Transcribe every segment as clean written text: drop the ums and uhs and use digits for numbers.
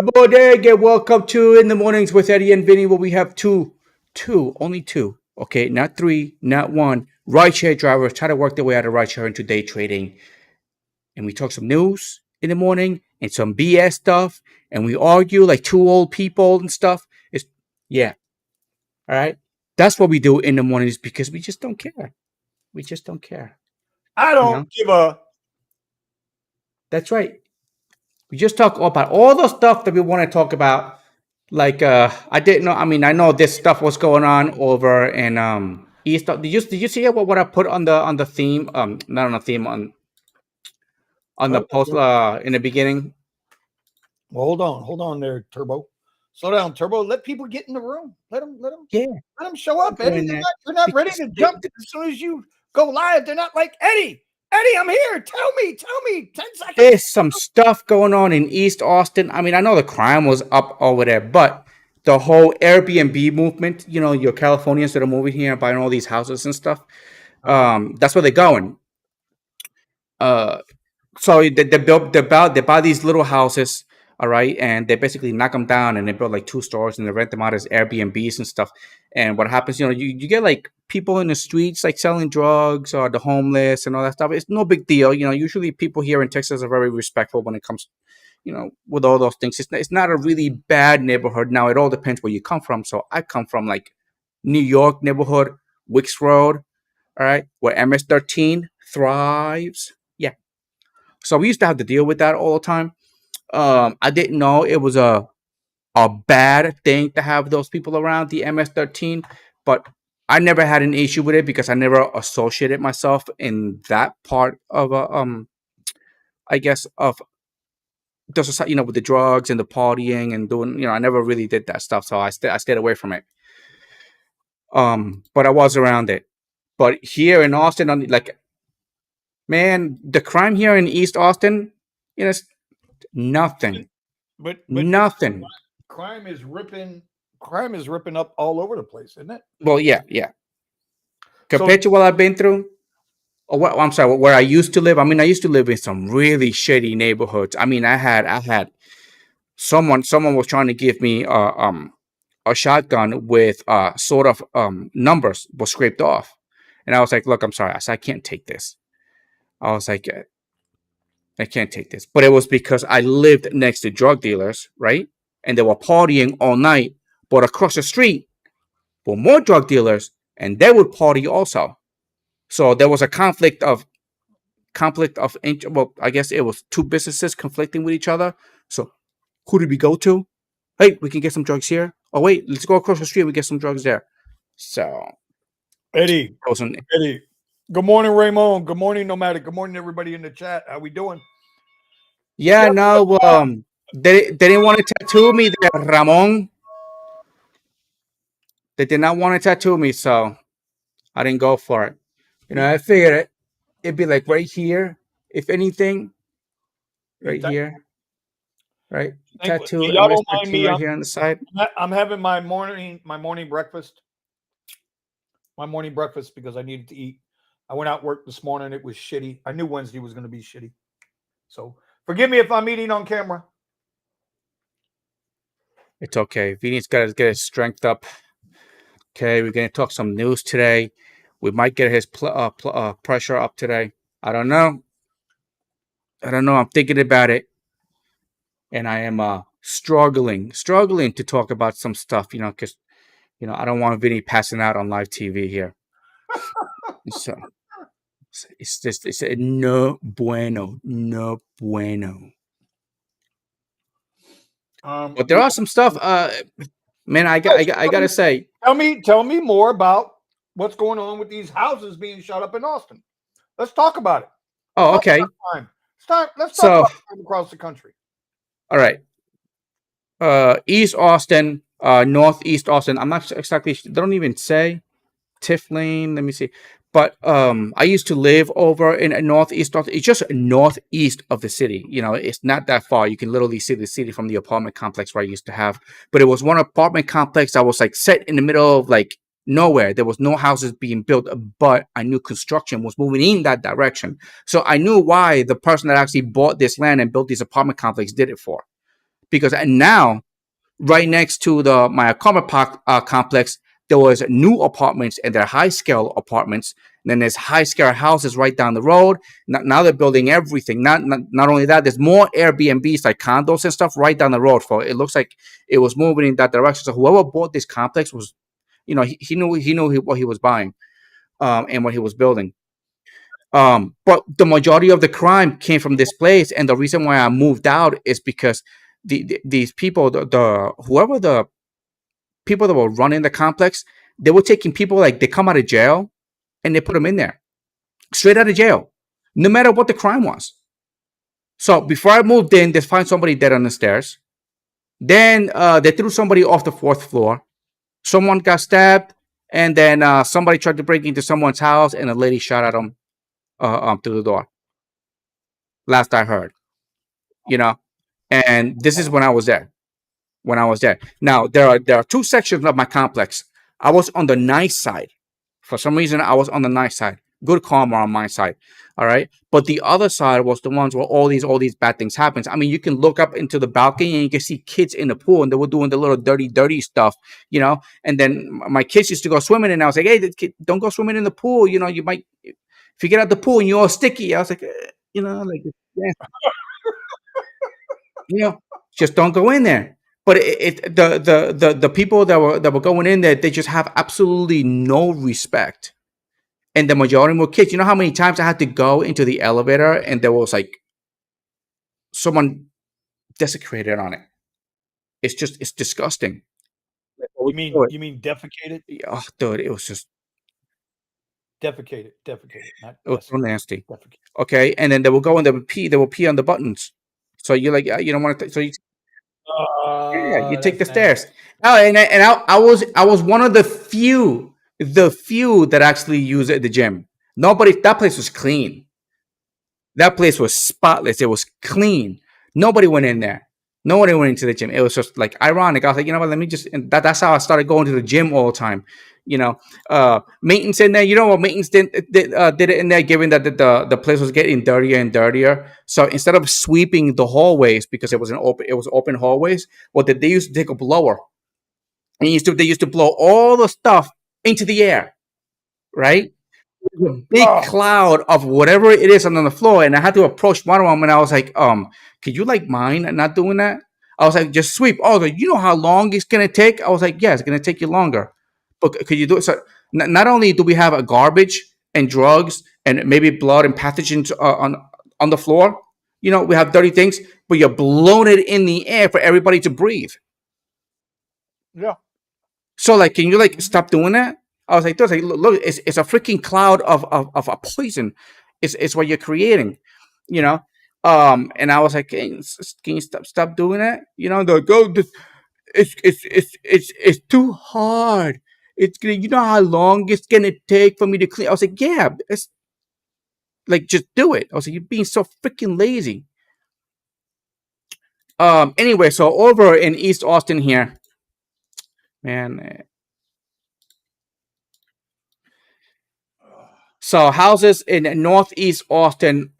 Bodega, welcome to In the Mornings with Eddie and Vinny, where we have only two, okay, not three, not one, rideshare drivers try to work their way out of rideshare into day trading. And we talk some news in the morning and some BS stuff, and we argue like two old people and stuff. It's, yeah, all right? That's what we do in the mornings because we just don't care. We just don't care, I you don't know? give a. That's right. We just talk about all the stuff that we want to talk about. Like I didn't know. I mean, I know this stuff was going on over in East. Did you see what I put on the theme? Not on the theme on the post in the beginning. Well, hold on there, Turbo. Slow down, Turbo. Let people get in the room. Let Yeah, them show up, Eddie. doing that They're not ready because to jump as soon as you go live. They're not like Eddie. Eddie, I'm here. Tell me. 10 seconds. there's some stuff going on in East Austin. I mean, I know the crime was up over there, but the whole Airbnb movement. You know, your Californians that are moving here and buying all these houses and stuff. That's where they're going. Uh, so they buy these little houses, all right, and they basically knock them down and they build like two stores and they rent them out as Airbnbs and stuff. And what happens, you get like people in the streets like selling drugs or the homeless and all that stuff. It's no big deal. Usually people here in Texas are very respectful when it comes, with all those things. It's not a really bad neighborhood. Now it all depends where you come from. So I come from like New York neighborhood, Wicks Road, all right, where MS-13 thrives. Yeah. So we used to have to deal with that all the time. I didn't know it was a bad thing to have those people around the MS-13, but I never had an issue with it because I never associated myself in that part of I guess of the society, with the drugs and the partying and doing, I never really did that stuff, so I stayed away from it. But I was around it. But here in Austin, like, man, the crime here in East Austin, it's nothing. But Nothing. crime is ripping. Crime is ripping up all over the place, isn't it? Well, yeah. Compared to what I've been through, or what I'm sorry, where I used to live. I mean, I used to live in some really shitty neighborhoods. I mean, I had someone was trying to give me a shotgun with sort of numbers was scraped off, and I was like, look, I'm sorry, I can't take this. I was like, I can't take this. But it was because I lived next to drug dealers, right? And they were partying all night. But across the street were more drug dealers, and they would party also. So there was a well, I guess it was two businesses conflicting with each other. So who did we go to? Hey, we can get some drugs here. Oh wait, let's go across the street. We get some drugs there. So Eddie. Good morning, Raymond. Good morning, Nomadic. Good morning, everybody in the chat. How we doing? Yeah, no, they didn't want to tattoo me there, Ramon. They did not want to tattoo me, so I didn't go for it. I figured it'd be like right here, if anything, right here, right? Tattoo Y'all don't mind me. Right here on the side. I'm having my morning breakfast. My morning breakfast because I needed to eat. I went out work this morning. It was shitty. I knew Wednesday was going to be shitty. So forgive me if I'm eating on camera. It's okay. Vinny's got to get his strength up. Okay, we're going to talk some news today. We might get his pressure up today. I don't know. I'm thinking about it. And I am struggling to talk about some stuff, because, I don't want Vinny passing out on live TV here. So it's no bueno. But there are some stuff, man. I gotta say. Tell me more about what's going on with these houses being shot up in Austin. Let's talk about it. Okay. Let's talk about crime across the country. All right. East Austin, Northeast Austin. I'm not exactly. They don't even say Tiflin. Let me see. But I used to live over in Northeast Austin. It's just northeast of the city. It's not that far. You can literally see the city from the apartment complex where I used to have. But it was one apartment complex that was like set in the middle of like nowhere. There was no houses being built, but I knew construction was moving in that direction. So I knew why the person that actually bought this land and built this apartment complex did it for. because now right next to the my apartment park complex, there was new apartments and they're high scale apartments. And then there's high scale houses right down the road. Now they're building everything. Not only that, there's more Airbnbs like condos and stuff right down the road. For it looks like it was moving in that direction. So whoever bought this complex was, he knew what he was buying, and what he was building. But the majority of the crime came from this place, and the reason why I moved out is because these people, the whoever the people that were running the complex, they were taking people like they come out of jail and they put them in there straight out of jail, no matter what the crime was. So before I moved in, they find somebody dead on the stairs. Then they threw somebody off the fourth floor. Someone got stabbed, and then somebody tried to break into someone's house, and a lady shot at them through the door. Last I heard, you know, and this is when I was there. When I was there. Now there are two sections of my complex. I was on the nice side. For some reason, I was on the nice side. Good karma on my side. All right. But the other side was the ones where all these bad things happens. I mean, you can look up into the balcony and you can see kids in the pool and they were doing the little dirty stuff, And then my kids used to go swimming and I was like, hey, don't go swimming in the pool. You might, if you get out the pool and you're all sticky. I was like, like, yeah, you know, just don't go in there. But the people that were going in there, they just have absolutely no respect, and the majority were kids. You know how many times I had to go into the elevator and there was like someone desecrated on it. It's disgusting. Like, what You would mean do it? you mean defecated? Oh, dude, it was just Defecated, not it was so desecrated. nasty. Defecated. Okay, and then they will go and they will pee on the buttons. So you're like, you don't want to. So you take That's the stairs. nasty. Oh, and I was one of the few that actually used the gym. Nobody. That place was clean. That place was spotless. It was clean. Nobody went in there. Nobody went into the gym. It was just like ironic. I was like, you know what? Let me just. And that's how I started going to the gym all the time. Maintenance in there. You know what? Maintenance did it in there, given that the place was getting dirtier and dirtier. So instead of sweeping the hallways because it was open hallways, what did they used to take a blower and they used to blow all the stuff into the air, right? A big Oh, cloud of whatever it is on the floor, and I had to approach one of them, and I was like, could you like mind not doing that? I was like, just sweep. Oh, you know how long it's gonna take? I was like, yeah, it's gonna take you longer, but could you do it? So not only do we have a garbage and drugs and maybe blood and pathogens on the floor, we have dirty things, but you're blowing it in the air for everybody to breathe. yeah. So like, can you like Mhm. stop doing that? I was like, "Dude, like, look, it's a freaking cloud of a poison. It's what you're creating, you know." And I was like, can you stop doing that? The go. It's too hard. It's gonna. You know how long it's gonna take for me to clean. I was like, yeah, it's like just do it. I was like, you're being so freaking lazy. Anyway, so over in East Austin here, man. So houses in Northeast Austin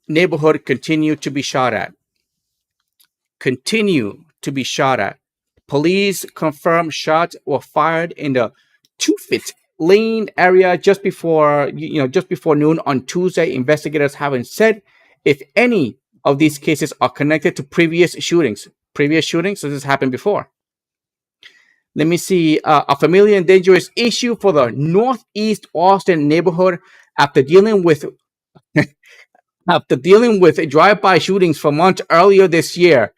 neighborhood continue to be shot at. Continue to be shot at. Police confirm shots were fired in the Tufit Lane area just before noon on Tuesday. Investigators haven't said if any of these cases are connected to previous shootings. Previous shootings, so this happened before. Let me see. A familiar and dangerous issue for the Northeast Austin neighborhood after dealing with drive-by shootings for months earlier this year.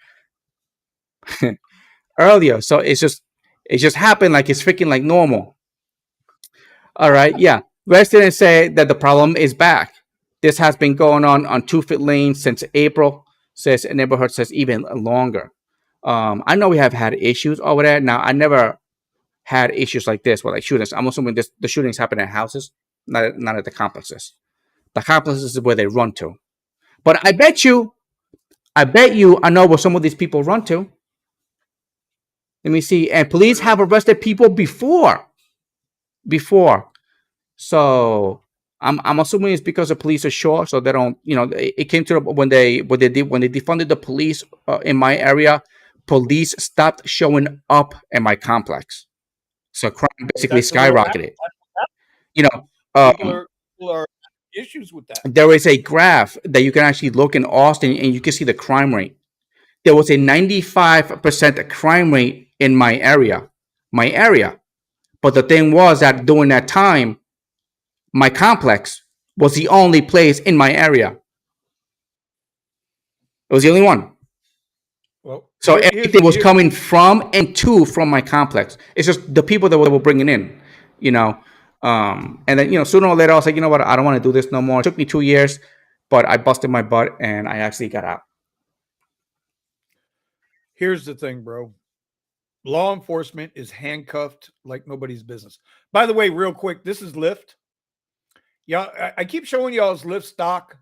Earlier, so it just happened like it's freaking like normal. All right, yeah. Residents say that the problem is back. This has been going on Two-Foot Lane since April. Says neighborhood says even longer. I know we have had issues over there. Now I never had issues like this with like shootings. I'm assuming the shootings happen at houses, not at the complexes. The complexes is where they run to. But I bet you, I know where some of these people run to. Let me see. And police have arrested people before. So I'm assuming it's because the police are short, so they don't. It came to when they defunded the police in my area. Police stopped showing up in my complex, so crime basically That's a real fact. skyrocketed. You know, People um, are people are issues with that. there is a graph that you can actually look in Austin, and you can see the crime rate. There was a 95% crime rate in my area. But the thing was that during that time, my complex was the only place in my area. It was the only one. Well, So everything was here coming from and to from my complex. It's just the people that were bringing in, you know. And then sooner or later I was like, you know what, I don't want to do this no more. It took me 2 years, but I busted my butt and I actually got out. here's the thing, bro. Law enforcement is handcuffed like nobody's business. By the way, real quick, this is Lyft. Yeah, I keep showing y'all's Lyft stock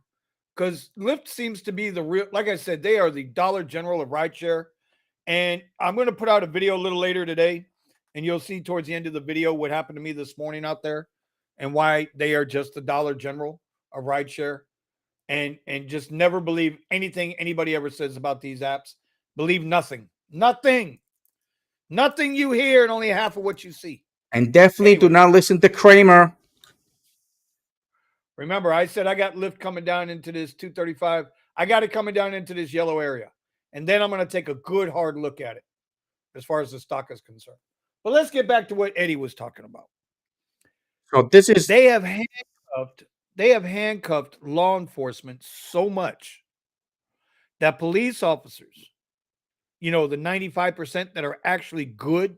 because Lyft seems to be the real. Like I said, they are the Dollar General of rideshare. And I'm going to put out a video a little later today, and you'll see towards the end of the video what happened to me this morning out there, and why they are just the Dollar General of rideshare. And just never believe anything anybody ever says about these apps. Believe nothing, nothing you hear, and only half of what you see. And definitely do Anyway. not listen to Kramer. Remember, I said I got Lyft coming down into this 235. I got it coming down into this yellow area. And then I'm going to take a good hard look at it as far as the stock is concerned. But let's get back to what Eddie was talking about. So this is They have handcuffed law enforcement so much that police officers, the 95% that are actually good,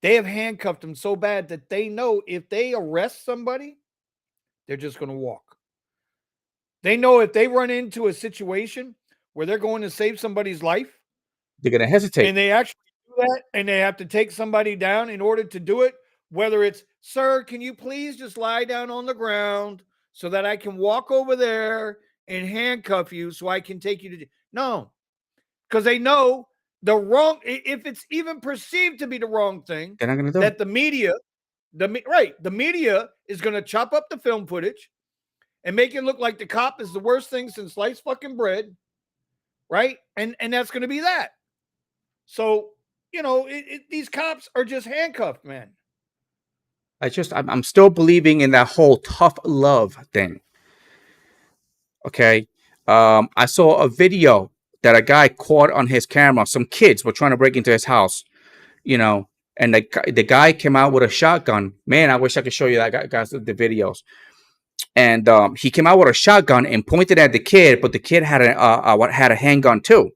they have handcuffed them so bad that they know if they arrest somebody, they're just going to walk. They know if they run into a situation where they're going to save somebody's life, they're gonna hesitate. and they actually do that, and they have to take somebody down in order to do it, whether it's, sir, can you please just lie down on the ground so that I can walk over there and handcuff you so I can take you to... No, because they know the wrong, if it's even perceived to be the wrong thing, They're not gonna do that it. the media is going to chop up the film footage and make it look like the cop is the worst thing since sliced fucking bread, right? And that's going to be that. So, these cops are just handcuffed, man. I'm still believing in that whole tough love thing. Okay. I saw a video that a guy caught on his camera. Some kids were trying to break into his house, and the guy came out with a shotgun. Man, I wish I could show you that guys the videos. And he came out with a shotgun and pointed at the kid, but the kid had a handgun too.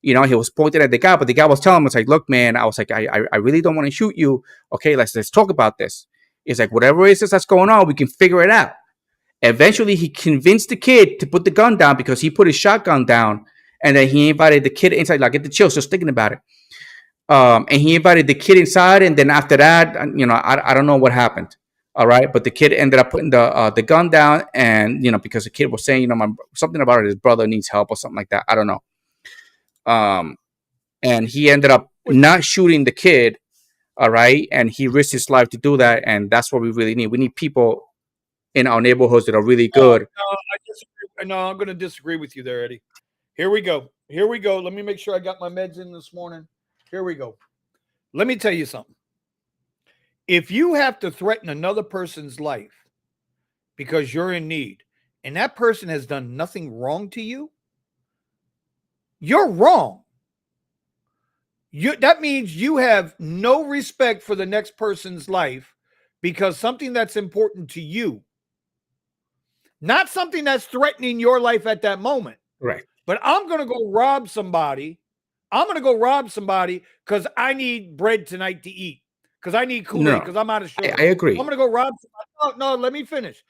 He was pointed at the guy, but the guy was telling him, "It's like, look, man," I was like, I really don't want to shoot you. Okay, let's talk about this. It's like, whatever it is that's going on, we can figure it out. Eventually, he convinced the kid to put the gun down because he put his shotgun down, and then he invited the kid inside. Like, get the chills just thinking about it. And he invited the kid inside, and then after that, I don't know what happened. All right, but the kid ended up putting the gun down, and because the kid was saying, something about his brother needs help or something like that. I don't know. And he ended up not shooting the kid. All right, and he risked his life to do that, and that's what we really need. We need people in our neighborhoods that are really good. No, I'm going to disagree with you there, Eddie. Here we go. Let me make sure I got my meds in this morning. Here we go. Let me tell you something. If you have to threaten another person's life because you're in need, and that person has done nothing wrong to you, you're wrong. That means you have no respect for the next person's life because something that's important to you, not something that's threatening your life at that moment. Right. But I'm going to go rob somebody. Because I need bread tonight to eat. Because I need Kool-Aid because I'm out of sugar. I agree. I'm going to go rob somebody. No, let me finish.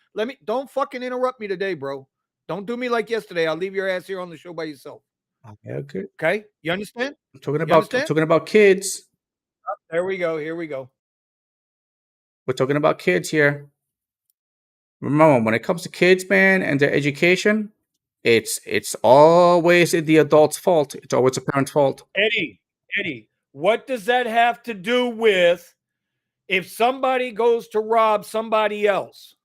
Don't fucking interrupt me today, bro. Don't do me like yesterday. I'll leave your ass here on the show by yourself. Okay. Okay? You understand? I'm talking about kids. There we go. Here we go. We're talking about kids here. Remember, when it comes to kids, man, and their education, it's always the adult's fault. It's always a parent's fault. Eddie, what does that have to do with if somebody goes to rob somebody else?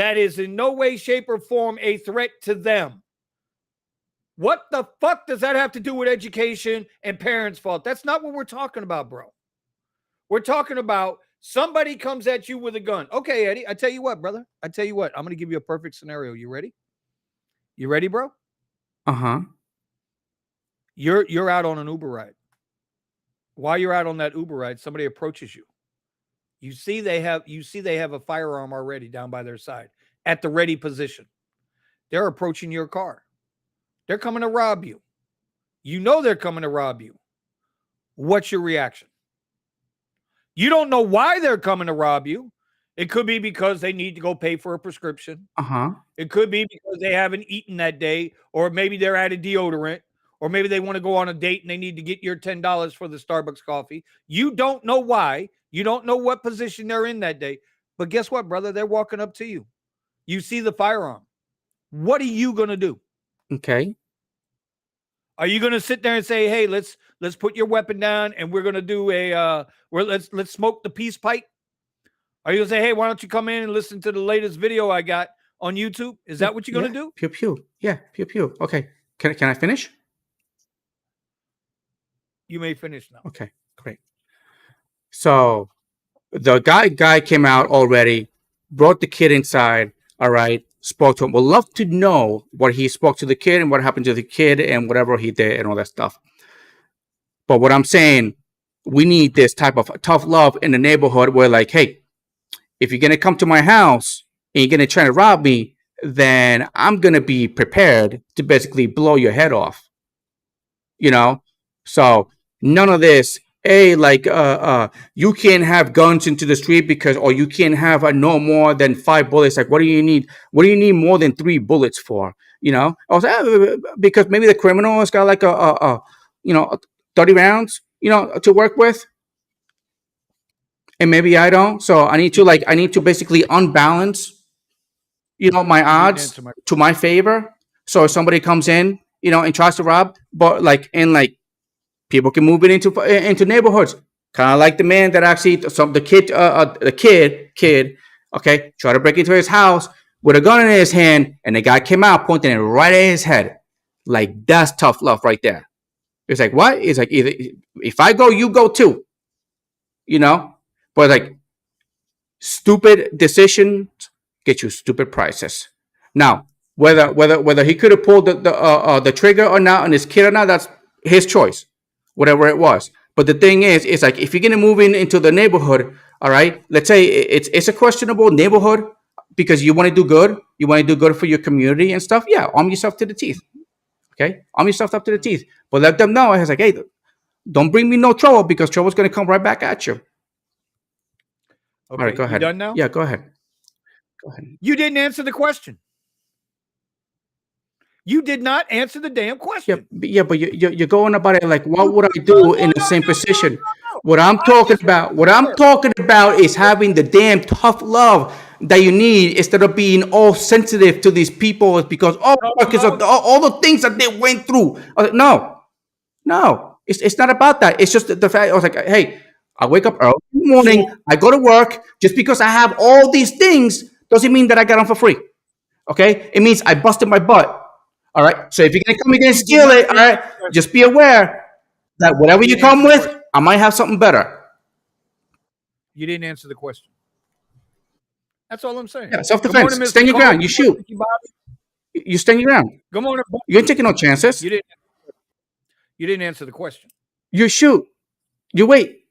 that is in no way, shape, or form a threat to them. What the fuck does that have to do with education and parents' fault? That's not what we're talking about, bro. We're talking about somebody comes at you with a gun. Okay, Eddie, I tell you what, brother. I tell you what, I'm going to give you a perfect scenario. You ready? You ready, bro? Uh-huh. You're out on an Uber ride. While you're out on that Uber ride, somebody approaches you. You see they have a firearm already down by their side at the ready position. They're approaching your car. They're coming to rob you. You know they're coming to rob you. What's your reaction? You don't know why they're coming to rob you. It could be because they need to go pay for a prescription. Uh-huh. It could be because they haven't eaten that day, or maybe they're out of deodorant, or maybe they want to go on a date and they need to get your $10 for the Starbucks coffee. You don't know why. You don't know what position they're in that day. But guess what, brother? They're walking up to you. You see the firearm. What are you going to do? Okay. Are you going to sit there and say, "Hey, let's put your weapon down and we're going to do let's smoke the peace pipe"? Are you going to say, "Hey, why don't you come in and listen to the latest video I got on YouTube"? Is that what you're going to do? Pew pew. Yeah, pew pew. Okay. Can I finish? You may finish now. Okay, great. So the guy came out already, brought the kid inside, all right, spoke to him. Would love to know what he spoke to the kid and what happened to the kid and whatever he did and all that stuff. But what I'm saying, we need this type of tough love in the neighborhood where, like, hey, if you're going to come to my house and you're going to try to rob me, then I'm going to be prepared to basically blow your head off. You know? So none of this, you can't have guns into the street because, or you can't have no more than 5 bullets. Like, what do you need? What do you need more than 3 bullets for? You know? I was because maybe the criminal has got like 30 rounds, to work with. And maybe I don't. So I need to basically unbalance, my odds to my favor. So if somebody comes in, and tries to rob, but people can move it into neighborhoods. Kind of like the man that actually, the kid, okay, tried to break into his house with a gun in his hand, and the guy came out pointing it right at his head. Like, that's tough love right there. It's like, what? It's like, either if I go, you go too. But like, stupid decisions get you stupid prices. Now, whether he could have pulled the trigger or not on his kid or not, that's his choice, whatever it was. But the thing is, it's like, if you're gonna move into the neighborhood, all right, let's say it's a questionable neighborhood because you want to do good for your community and stuff. Yeah, arm yourself to the teeth. Okay, arm yourself up to the teeth, but let them know. It's like, hey, don't bring me no trouble because trouble's gonna come right back at you. Okay, all right, go ahead. You done now? Yeah, go ahead. You didn't answer the question. You did not answer the damn question. Yeah, but you're going about it like, what would I do in the same position? What I'm talking about is having the damn tough love that you need instead of being all sensitive to these people because of all the things that they went through. No, it's not about that. It's just the fact. I was like, hey, I wake up early in the morning. I go to work. Just because I have all these things doesn't mean that I got them for free. Okay, it means I busted my butt. All right. So if you're gonna come in and steal it, all right, just be aware that whatever you come with, I might have something better. You didn't answer the question. That's all I'm saying. Yeah, self-defense. Stand your ground. You shoot. You stand your ground. Good morning. You ain't taking no chances. You didn't answer the question. You shoot. You wait.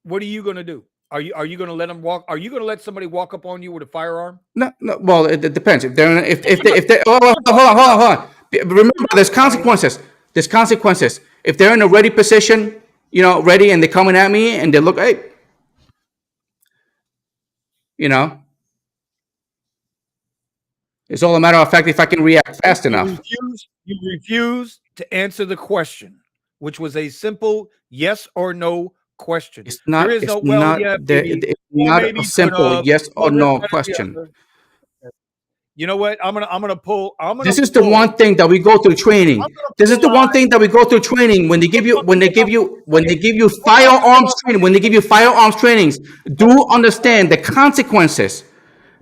What are you gonna do? Are you going to let them walk? Are you going to let somebody walk up on you with a firearm? No. Well, it depends. If they hold on. Remember, there's consequences. If they're in a ready position, ready, and they're coming at me, and they look, hey, it's all a matter of fact if I can react fast enough. You refuse to answer the question, which was a simple yes or no question. It's not. It's not a simple yes or no question. You know what? I'm gonna pull. This is the one thing that we go through training. This is the one thing that we go through training when they give you firearms training. When they give you firearms trainings, do understand the consequences.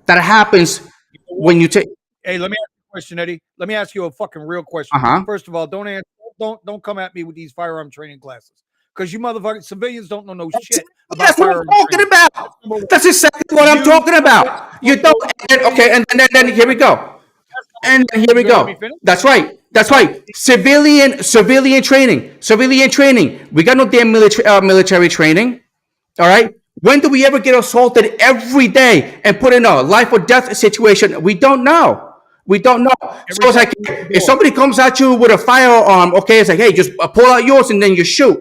that happens You know what? when you take. Hey, let me ask you a question, Eddie. Let me ask you a fucking real Uh question. huh. First of all, don't come at me with these firearm training classes because you motherfucking civilians don't know no shit about That's what I'm firearm talking training. about. That's number one. That's exactly what I'm You talking fucking about. You don't. humble Okay, civilians. and then here we go. That's number And one. here we You gonna let me go. finish? That's right. That's All right. right. Civilian training. Civilian training. We got no damn military training. All right. When do we ever get assaulted every day and put in a life or death situation? We don't know. We don't know. Every So it's time like you open the if door. somebody comes at you with a firearm, okay, it's like, hey, just pull out yours and then you shoot.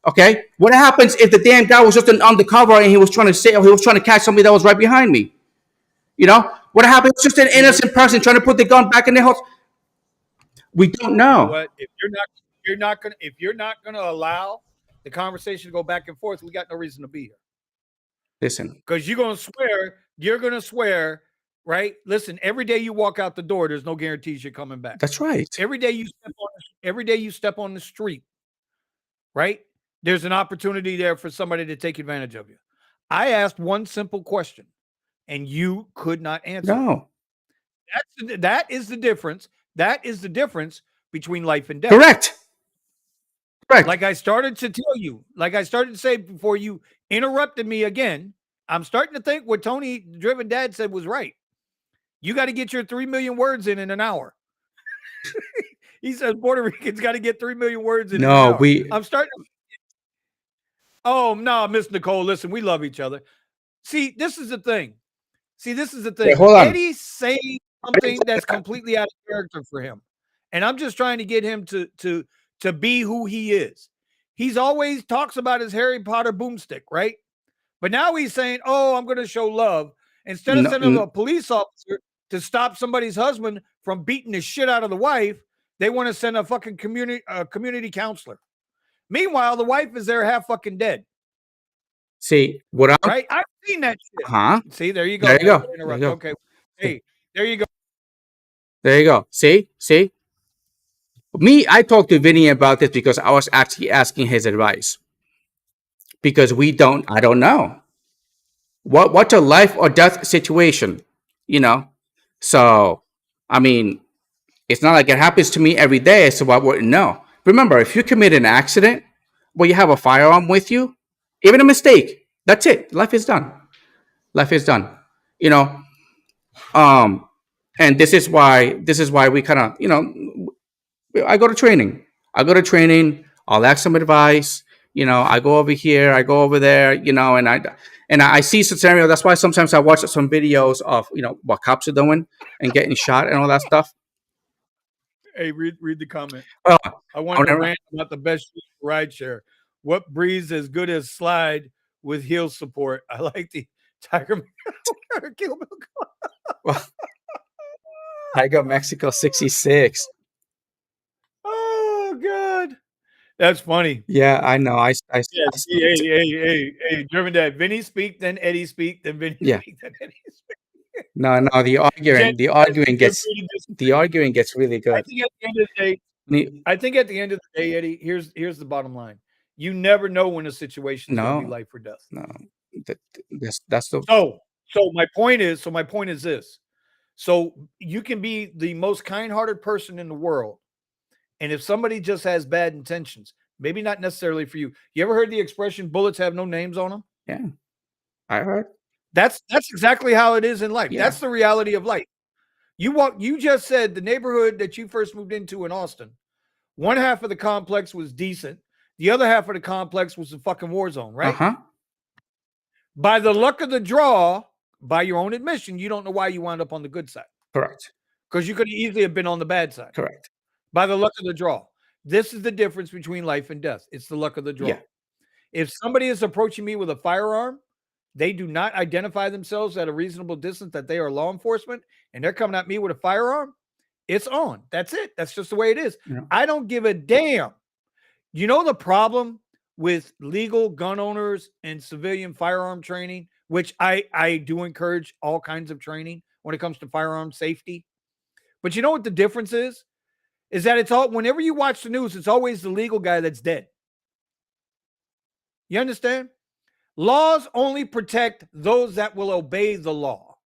Okay. What happens if the damn guy was just an undercover and he was trying to say, or he was trying to catch somebody that was right behind me? You know what happens? Just an Hey, innocent person trying to put the gun back in their house. We don't you know know. what? If you're not gonna allow the conversation to go back and forth, we got no reason to be here. Listen, Because you're gonna swear, right? Listen, every day you walk out the door, there's no guarantees you're coming back. that's right. Every day you step on the street, right? There's an opportunity there for somebody to take advantage of you. I asked one simple question, and you could not answer it. No. That is the difference. That is the difference between life and death. Correct. Correct. Like I started to tell you, like I started to say before you interrupted me again, I'm starting to think what Tony Driven Dad said was right. You got to get your 3 million words in an hour. He says Puerto Ricans got to get 3 million words in an No, hour. I'm starting to. Oh, no, Miss Nicole, listen, we love each other. See, this is the thing. Wait, hold on. Eddie's saying something that's completely out of character for him. And I'm just trying to get him to be who he is. He's always talks about his Harry Potter boomstick, right? But now he's saying, "Oh, I'm going to show love." Instead of No, sending a police officer to stop somebody's husband from beating the shit out of the wife, they want to send a fucking community counselor. Meanwhile, the wife is there half fucking dead. see what I'm. Right? I've seen that shit. Huh? See, there you go. There you go. There you go. Okay. Hey, there you go. There you go. See. Me, I talked to Vinny about this because I was actually asking his advice because we don't. I don't know what's a life or death situation. You know. So, I mean, it's not like it happens to me every day, so I wouldn't know. Remember, if you commit an accident where you have a firearm with you, even a mistake, that's it. Life is done. Life is done. You know, and this is why we kind of, I go to training. I'll ask some advice. I go over here, I go over there. And I see some scenario. That's why sometimes I watch some videos of what cops are doing and getting shot and all that stuff. Hey, read the comment. Well, I wanted to rant about the best ride share. What breeze as good as slide with heel support? I like the Tiger Kill Milk. well, I got Mexico 66. Oh God, that's funny. Yeah, I know. Yes. Hey, German Dad. Vinny speak, then Eddie speak, then Vinny speak, then Eddie speak. No, the arguing gets really good. I think at the end of the day, Eddie, here's the bottom line. You never know when a situation is going to be life or death. No, that's the. So my point is this. So you can be the most kind-hearted person in the world, and if somebody just has bad intentions, maybe not necessarily for you. You ever heard the expression "bullets have no names on them"? Yeah, I heard. That's exactly how it is in life. Yeah. That's the reality of life. You just said the neighborhood that you first moved into in Austin, one half of the complex was decent. The other half of the complex was a fucking war zone, right? Uh-huh. By the luck of the draw, by your own admission, you don't know why you wound up on the good side. Correct. Because you could easily have been on the bad side. Correct. By the luck of the draw. This is the difference between life and death. It's the luck of the draw. Yeah. If somebody is approaching me with a firearm, they do not identify themselves at a reasonable distance that they are law enforcement, and they're coming at me with a firearm, it's on. That's it. That's just the way it is. Yeah. I don't give a damn. You know the problem with legal gun owners and civilian firearm training, which I do encourage all kinds of training when it comes to firearm safety. But you know what the difference is? Is that it's all, whenever you watch the news, it's always the legal guy that's dead. You understand? Laws only protect those that will obey the law.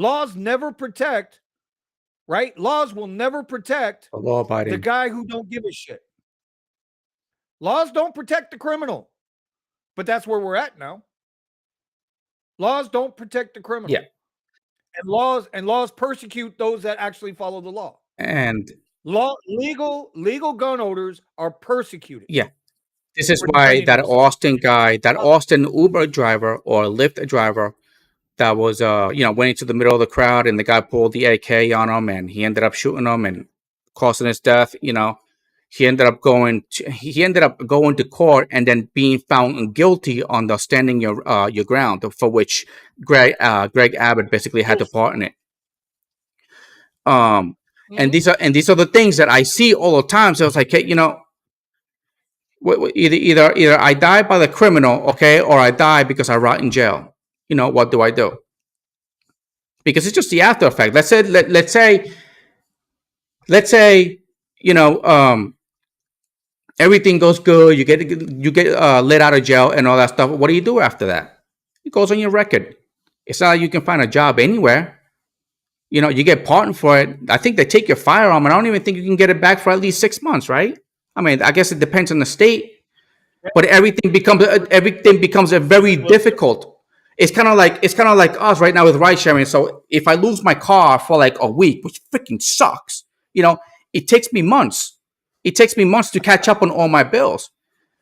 Laws never protect, right? Laws will never protect law the abiding. guy who don't give a shit. Laws don't protect the criminal, but that's where we're at now. Laws don't protect the criminal. Yeah. And laws persecute those that actually follow the law. And Legal gun owners are persecuted yeah, this is for why defending that themselves. Austin guy, that Austin Uber driver or Lyft driver that was went into the middle of the crowd and the guy pulled the AK on him and he ended up shooting him and causing his death. He ended up going to court and then being found guilty on the standing your ground, for which Greg Abbott basically had to part in it. And these are the things that I see all the time. So it's like, hey, either I die by the criminal, okay, or I die because I rot in jail. What do I do? Because it's just the after effect. Let's say everything goes good. You get let out of jail and all that stuff. What do you do after that? It goes on your record. It's not like you can find a job anywhere. You get pardoned for it. I think they take your firearm, and I don't even think you can get it back for at least 6 months, right? I mean, I guess it depends on the state, but everything becomes a very difficult. It's kind of like us right now with ride sharing. So if I lose my car for like a week, which freaking sucks, it takes me months. It takes me months to catch up on all my bills.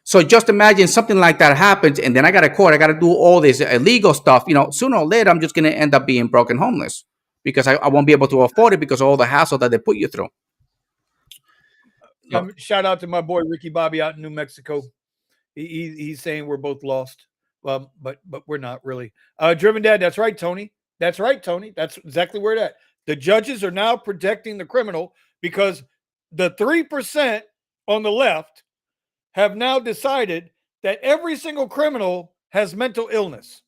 So just imagine something like that happens, and then I got to court. I got to do all this illegal stuff. Sooner or later, I'm just going to end up being broke and homeless because I won't be able to afford it because of all the hassle that they put you through. Shout out to my boy Ricky Bobby out in New Mexico. He's saying we're both lost. But we're not really. Driven Dad, that's right, Tony. That's right, Tony. That's exactly where that. The judges are now protecting the criminal because the 3% on the left have now decided that every single criminal has mental illness.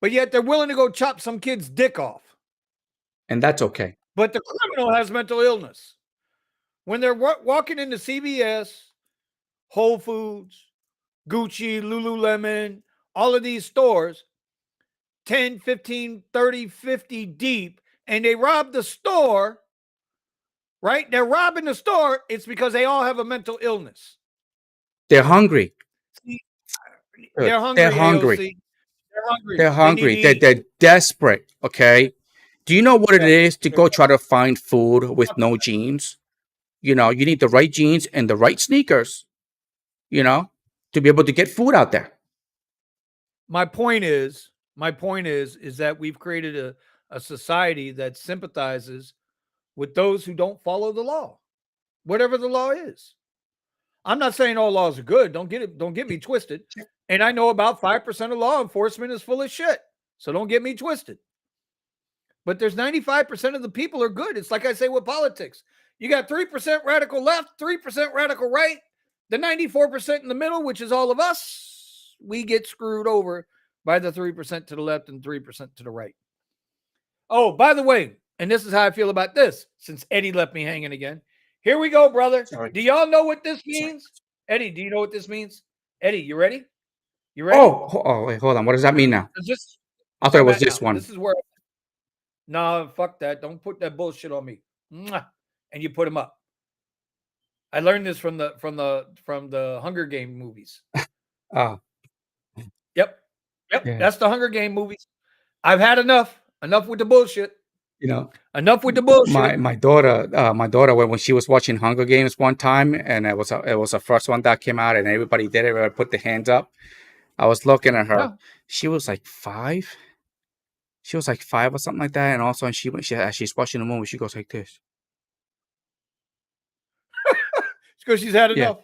But yet they're willing to go chop some kid's dick off. And that's okay. But the criminal has mental illness. When they're walking into CVS, Whole Foods, Gucci, Lululemon, all of these stores, 10, 15, 30, 50 deep, and they rob the store, right? They're robbing the store. It's because they all have a mental illness. They're hungry. They're hungry. They're hungry. AOC. They're hungry. They're hungry. They're desperate. Okay. Do you know what it is to go try to find food with no jeans? You need the right jeans and the right sneakers, to be able to get food out there. My point is that we've created a society that sympathizes with those who don't follow the law, whatever the law is. I'm not saying all laws are good. Don't get me twisted. And I know about 5% of law enforcement is full of shit. So don't get me twisted. But there's 95% of the people are good. It's like I say with politics. You got 3% radical left, 3% radical right. The 94% in the middle, which is all of us, we get screwed over by the 3% to the left and 3% to the right. Oh, by the way, and this is how I feel about this, since Eddie left me hanging again. Here we go, brother. Sorry. Do y'all know what this means? Sorry. Eddie, do you know what this means? Eddie, you ready? You ready? Oh, wait, hold on. What does that mean now? I thought it was this one. This is where. No, fuck that. Don't put that bullshit on me. And you put them up. I learned this from the Hunger Game movies. Oh. Yep. Yeah. That's the Hunger Game movies. I've had enough. Enough with the bullshit. Enough with the bullshit. My daughter, when she was watching Hunger Games one time, and it was the first one that came out, and everybody did it. Everybody put their hands up. I was looking at her. Yeah. She was like 5. She was like 5 or something like that, and also as she's watching the movie, she goes like this. It's because she's had enough.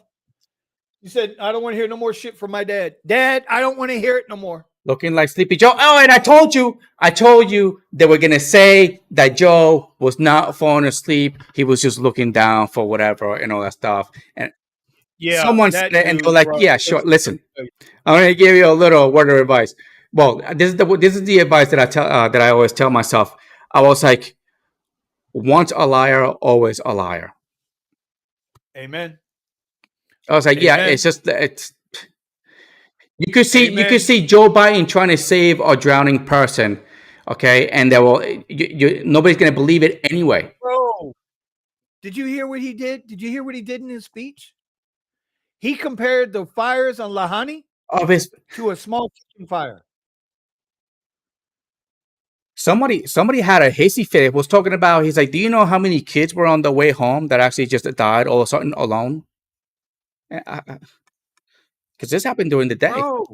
She said, "I don't want to hear no more shit from my dad. Dad, I don't want to hear it no more." Looking like Sleepy Joe. Oh, and I told you they were gonna say that Joe was not falling asleep. He was just looking down for whatever and all that stuff. And someone said it, and they're like, "Yeah, sure. Listen, I'm gonna give you a little word of advice." Well, this is the advice that I always tell myself. I was like, once a liar, always a liar. Amen. I was like, Amen. Yeah, it's. You could see Joe Biden trying to save a drowning person. Okay, and they will. Nobody's gonna believe it anyway. Bro, did you hear what he did? Did you hear what he did in his speech? He compared the fires on Lahani Of his to a small kitchen fire. somebody had a hissy fit. Was talking about. He's like, do you know how many kids were on the way home that actually just died all of a sudden alone? Because this happened during the day. Bro,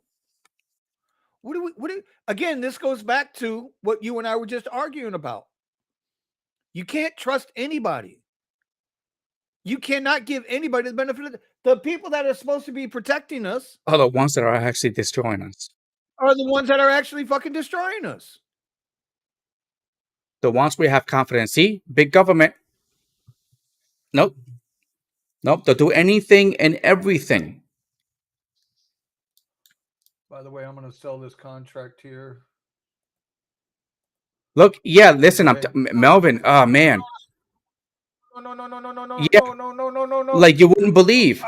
again, this goes back to what you and I were just arguing about. You can't trust anybody. You cannot give anybody the benefit of the people that are supposed to be protecting us Are the ones that are actually destroying us. are the ones that are actually fucking destroying us. The ones we have confidence. See, big government. Nope. Nope. They'll do anything and everything. By the way, I'm going to sell this contract here. Look, yeah, listen, Melvin. Oh man. Yeah, No. like you wouldn't believe.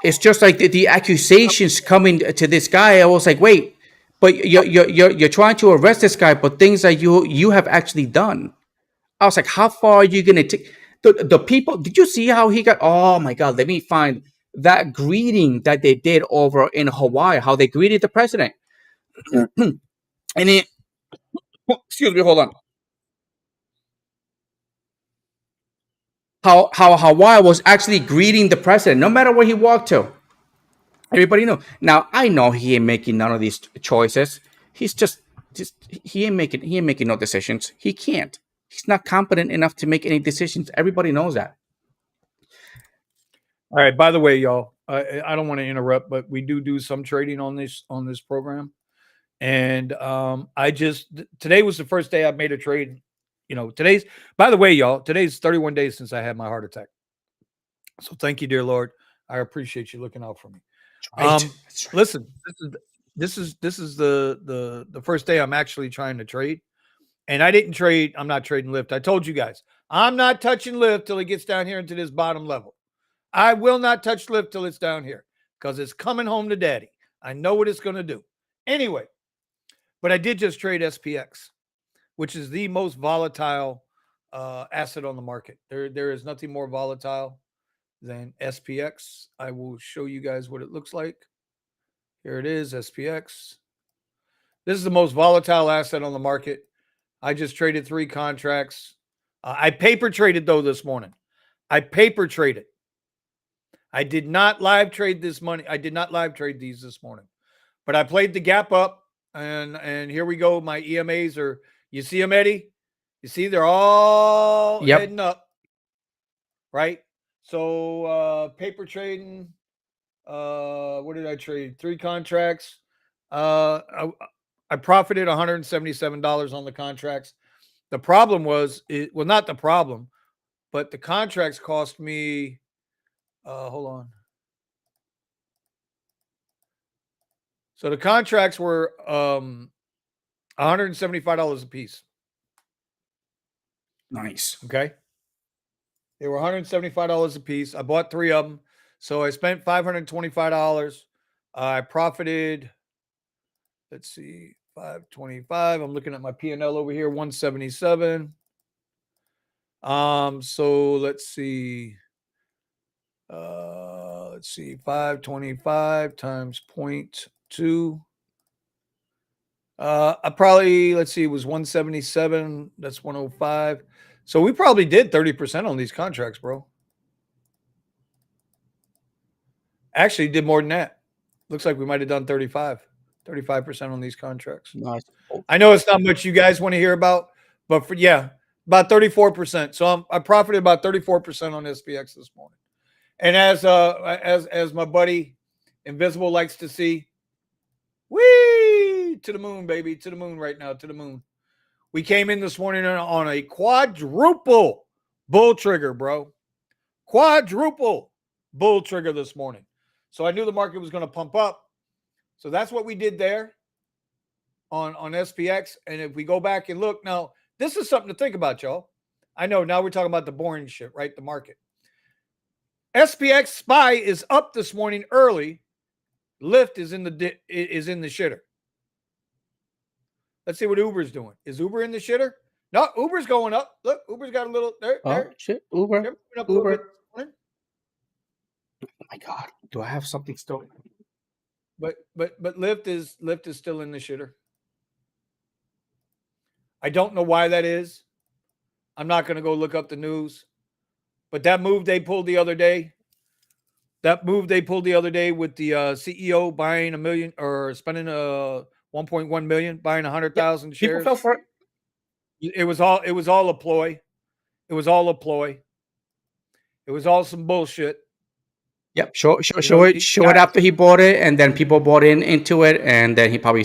It's just like the accusations coming to this guy. I was like, wait, but you're trying to arrest this guy, but things that you have actually done. I was like, how far are you gonna take the people? Did you see how he got? Oh my god, let me find that greeting that they did over in Hawaii. How they greeted the president, and it. Excuse me, hold on. How Hawaii was actually greeting the president, no matter where he walked to. Everybody know. Now I know he ain't making none of these choices. He's just he ain't making no decisions. He can't. He's not competent enough to make any decisions. Everybody knows that. All right. By the way, y'all, I don't want to interrupt, but we do some trading on this program, and today was the first day I've made a trade. You know, by the way, y'all, today's 31 days since I had my heart attack. So thank you, dear Lord. I appreciate you looking out for me. Right. Listen, this is the first day I'm actually trying to trade. And I didn't trade. I'm not trading Lyft. I told you guys, I'm not touching Lyft till it gets down here into this bottom level. I will not touch Lyft till it's down here because it's coming home to daddy. I know what it's going to do. Anyway, but I did just trade SPX, which is the most volatile asset on the market. There is nothing more volatile than SPX. I will show you guys what it looks like. Here it is, SPX. This is the most volatile asset on the market. I just traded 3 contracts. I paper traded, though, this morning. I paper traded. I did not live trade this money. I did not live trade these this morning. But I played the gap up, and here we go. My EMAs are, you see them, Eddie? You see, they're all heading up, right? So paper trading, what did I trade? 3 contracts. I profited $177 on the contracts. The problem was, not the problem, but the contracts cost me, hold on. So the contracts were $175 a piece. Nice. Okay. They were $175 a piece. I bought 3 of them. So I spent $525. I profited, let's see, 525. I'm looking at my P&L over here, 177. So let's see. 525 times 0.2. I probably, let's see, it was 177. That's 105. So we probably did 30% on these contracts, bro. Actually, did more than that. Looks like we might have done 35% on these contracts. Nice. I know it's not much you guys want to hear about, but about 34%. So I profited about 34% on SPX this morning. And as my buddy Invisible likes to see, whee, to the moon, baby, to the moon right now, to the moon. We came in this morning on a quadruple bull trigger, bro. Quadruple bull trigger this morning. So I knew the market was going to pump up. So that's what we did there on SPX. And if we go back and look, now, this is something to think about, y'all. I know now we're talking about the boring shit, right? The market. SPX SPY is up this morning early. Lyft is in the shitter. Let's see what Uber's doing. Is Uber in the shitter? No, Uber's going up. Look, Uber's got a little there. Oh shit, They're Uber, moving up a little bit. Uber. Oh my God, do I have something still? But Lyft is still in the shitter. I don't know why that is. I'm not going to go look up the news. But that move they pulled the other day, with the CEO buying $1 million or spending 1.1 million, buying 100,000 People shares. fell for it. It was all a ploy. It was all a ploy. It was all some bullshit. Yep, show it after he bought it, and then people bought into it, and then he probably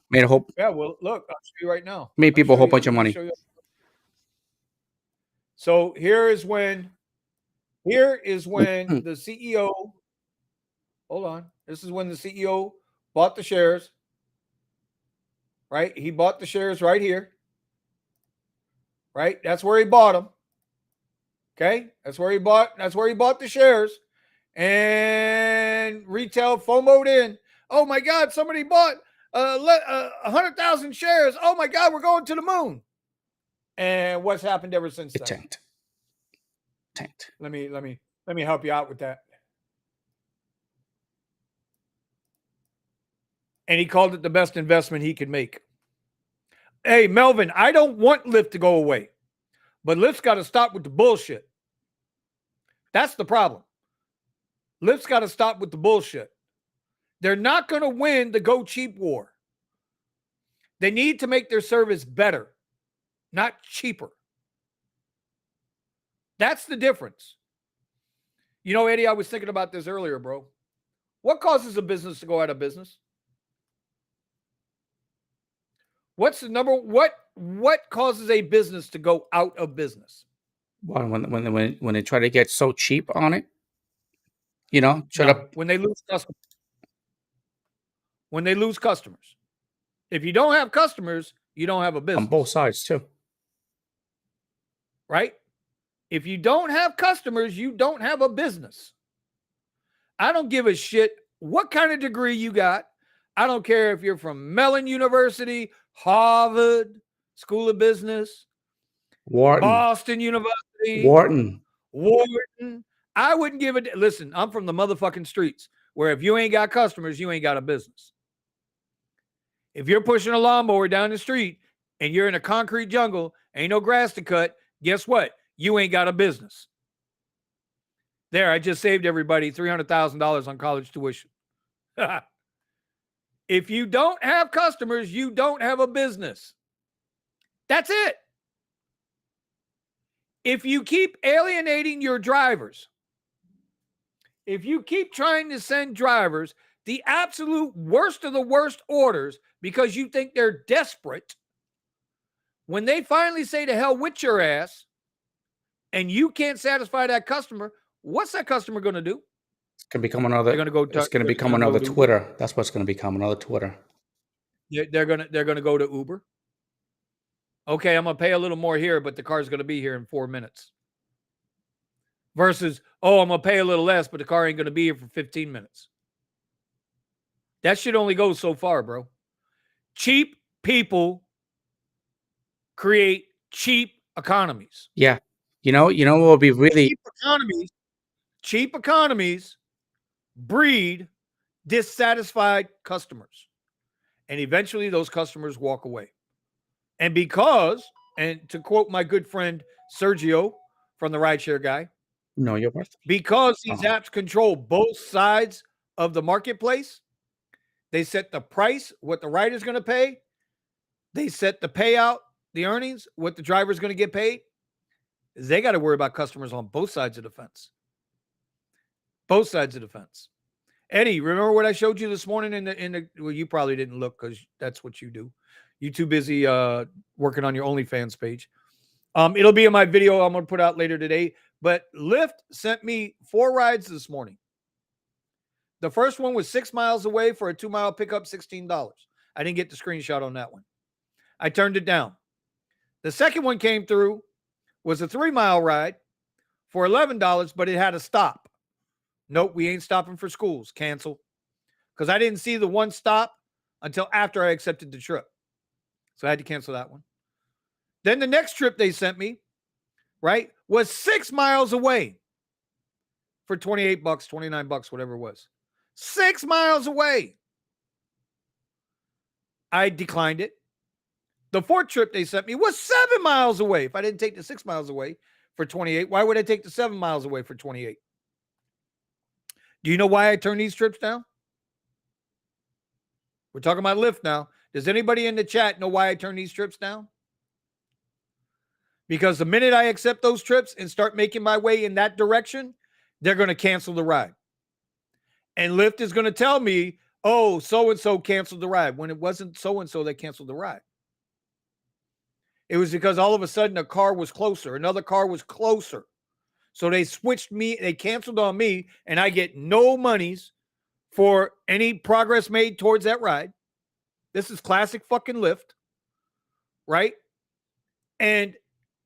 made a whole. Yeah, well, look, I'll show you right now. Made people a whole bunch of money. So here is when the CEO. Hold on. This is when the CEO bought the shares. Right? He bought the shares right here. Right? That's where he bought them. Okay? That's where he bought the shares. And retail FOMO'd in. Oh my God, somebody bought 100,000 shares. Oh my God, we're going to the moon. And what's happened ever since then? It tanked. Let me help you out with that. And he called it the best investment he could make. Hey, Melvin, I don't want Lyft to go away, but Lyft's got to stop with the bullshit. That's the problem. Lyft's got to stop with the bullshit. They're not going to win the go cheap war. They need to make their service better, not cheaper. That's the difference. You know, Eddie, I was thinking about this earlier, bro. What causes a business to go out of business? What's the number? What causes a business to go out of business? Well, when they try to get so cheap on it, you know, when they lose customers. When they lose customers. If you don't have customers, you don't have a business. On both sides too. Right? If you don't have customers, you don't have a business. I don't give a shit what kind of degree you got. I don't care if you're from Mellon University, Harvard, School of Business, Wharton, Boston University, Wharton. I wouldn't give it. Listen, I'm from the motherfucking streets where if you ain't got customers, you ain't got a business. If you're pushing a lawnmower down the street and you're in a concrete jungle, ain't no grass to cut, guess what? You ain't got a business. There, I just saved everybody $300,000 on college tuition. If you don't have customers, you don't have a business. That's it. If you keep alienating your drivers, if you keep trying to send drivers the absolute worst of the worst orders because you think they're desperate, when they finally say to hell with your ass and you can't satisfy that customer, what's that customer going to do? It's going to become another. It's going to become another Twitter. That's what's going to become another Twitter. They're going to go to Uber. Okay, I'm going to pay a little more here, but the car's going to be here in 4 minutes. Versus, oh, I'm going to pay a little less, but the car ain't going to be here for 15 minutes. That shit only goes so far, bro. Cheap people create cheap economies. Yeah. You know what would be really cheap economies breed dissatisfied customers. And eventually those customers walk away. And to quote my good friend Sergio from the Rideshare Guy, know your worth. Because these apps control both sides of the marketplace, they set the price, what the rider's going to pay. They set the payout, the earnings, what the driver's going to get paid. They got to worry about customers on both sides of the fence. Both sides of the fence. Eddie, remember what I showed you this morning well, you probably didn't look because that's what you do. You're too busy working on your OnlyFans page. It'll be in my video I'm going to put out later today. But Lyft sent me 4 rides this morning. The first one was 6 miles away for a 2-mile pickup, $16. I didn't get the screenshot on that one. I turned it down. The second one came through, was a 3-mile ride for $11, but it had a stop. Nope, we ain't stopping for schools. Cancel. Because I didn't see the one stop until after I accepted the trip. So I had to cancel that one. Then the next trip they sent me, right, was 6 miles away for $28, $29, whatever it was. 6 miles away. I declined it. The fourth trip they sent me was 7 miles away. If I didn't take the 6 miles away for 28, why would I take the 7 miles away for 28? Do you know why I turned these trips down? We're talking about Lyft now. Does anybody in the chat know why I turned these trips down? Because the minute I accept those trips and start making my way in that direction, they're going to cancel the ride. And Lyft is going to tell me, oh, so-and-so canceled the ride, when it wasn't so-and-so that canceled the ride. It was because all of a sudden a car was closer. Another car was closer. So they switched me. They canceled on me, and I get no monies for any progress made towards that ride. This is classic fucking Lyft, right? And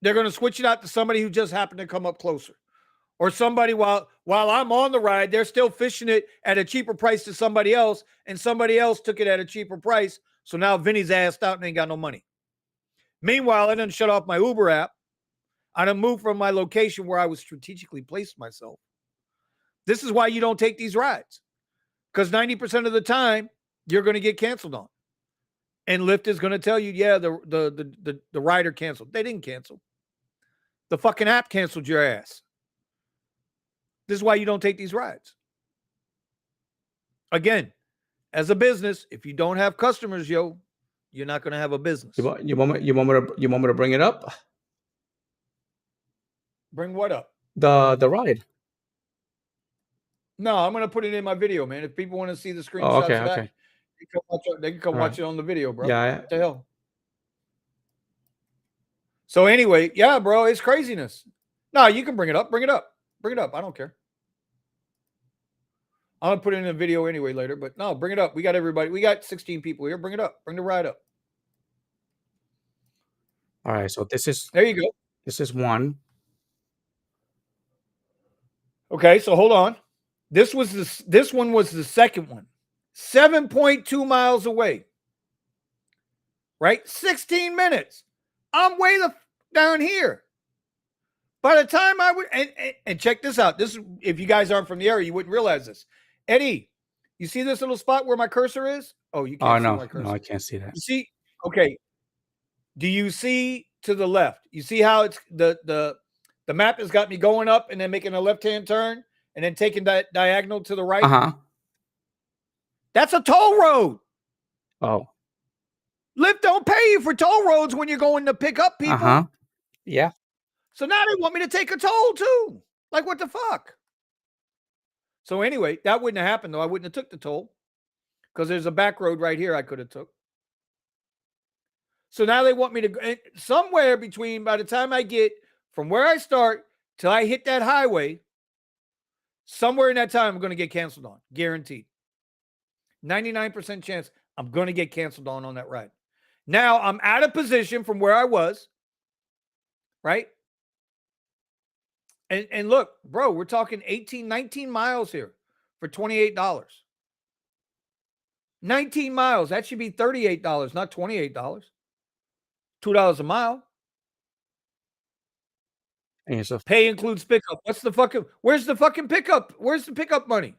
they're going to switch it out to somebody who just happened to come up closer. Or somebody, while I'm on the ride, they're still fishing it at a cheaper price to somebody else, and somebody else took it at a cheaper price. So now Vinny's assed out and ain't got no money. Meanwhile, I done shut off my Uber app. I done moved from my location where I was strategically placed myself. This is why you don't take these rides. Because 90% of the time, you're going to get canceled on. And Lyft is going to tell you, yeah, the rider canceled. They didn't cancel. The fucking app canceled your ass. This is why you don't take these rides. Again, as a business, if you don't have customers, you're not going to have a business. You want me to bring it up? Bring what up? The ride. No, I'm going to put it in my video, man. If people want to see the screenshots Oh, okay, of that, okay. they can come watch it on the video, bro. Yeah. What the hell? So anyway, yeah, bro, it's craziness. No, you can bring it up. Bring it up. Bring it up. I don't care. I'm going to put it in a video anyway later, but no, bring it up. We got everybody. We got 16 people here. Bring it up. Bring the ride up. All right, so there you go. This is one. Okay, so hold on. This one was the second one. 7.2 miles away. Right? 16 minutes. I'm way down here. By the time I would and check this out. This is, if you guys aren't from the area, you wouldn't realize this. Eddie, you see this little spot where my cursor is? Oh, you can't see my cursor. No, I can't see that. You see? Okay. Do you see to the left? You see how it's the map has got me going up and then making a left-hand turn and then taking that diagonal to the right? Uh-huh. That's a toll road. Oh. Lyft don't pay you for toll roads when you're going to pick up people. Uh-huh. Yeah. So now they want me to take a toll too. Like, what the fuck? So anyway, that wouldn't have happened, though. I wouldn't have took the toll because there's a back road right here I could have took. So now they want me to go somewhere between, by the time I get from where I start till I hit that highway, somewhere in that time, I'm going to get canceled on. Guaranteed. 99% chance I'm going to get canceled on that ride. Now I'm out of position from where I was. Right? And look, bro, we're talking 18, 19 miles here for $28. 19 miles. That should be $38, not $28. $2 a mile. And so pay includes pickup. Where's the fucking pickup? Where's the pickup money?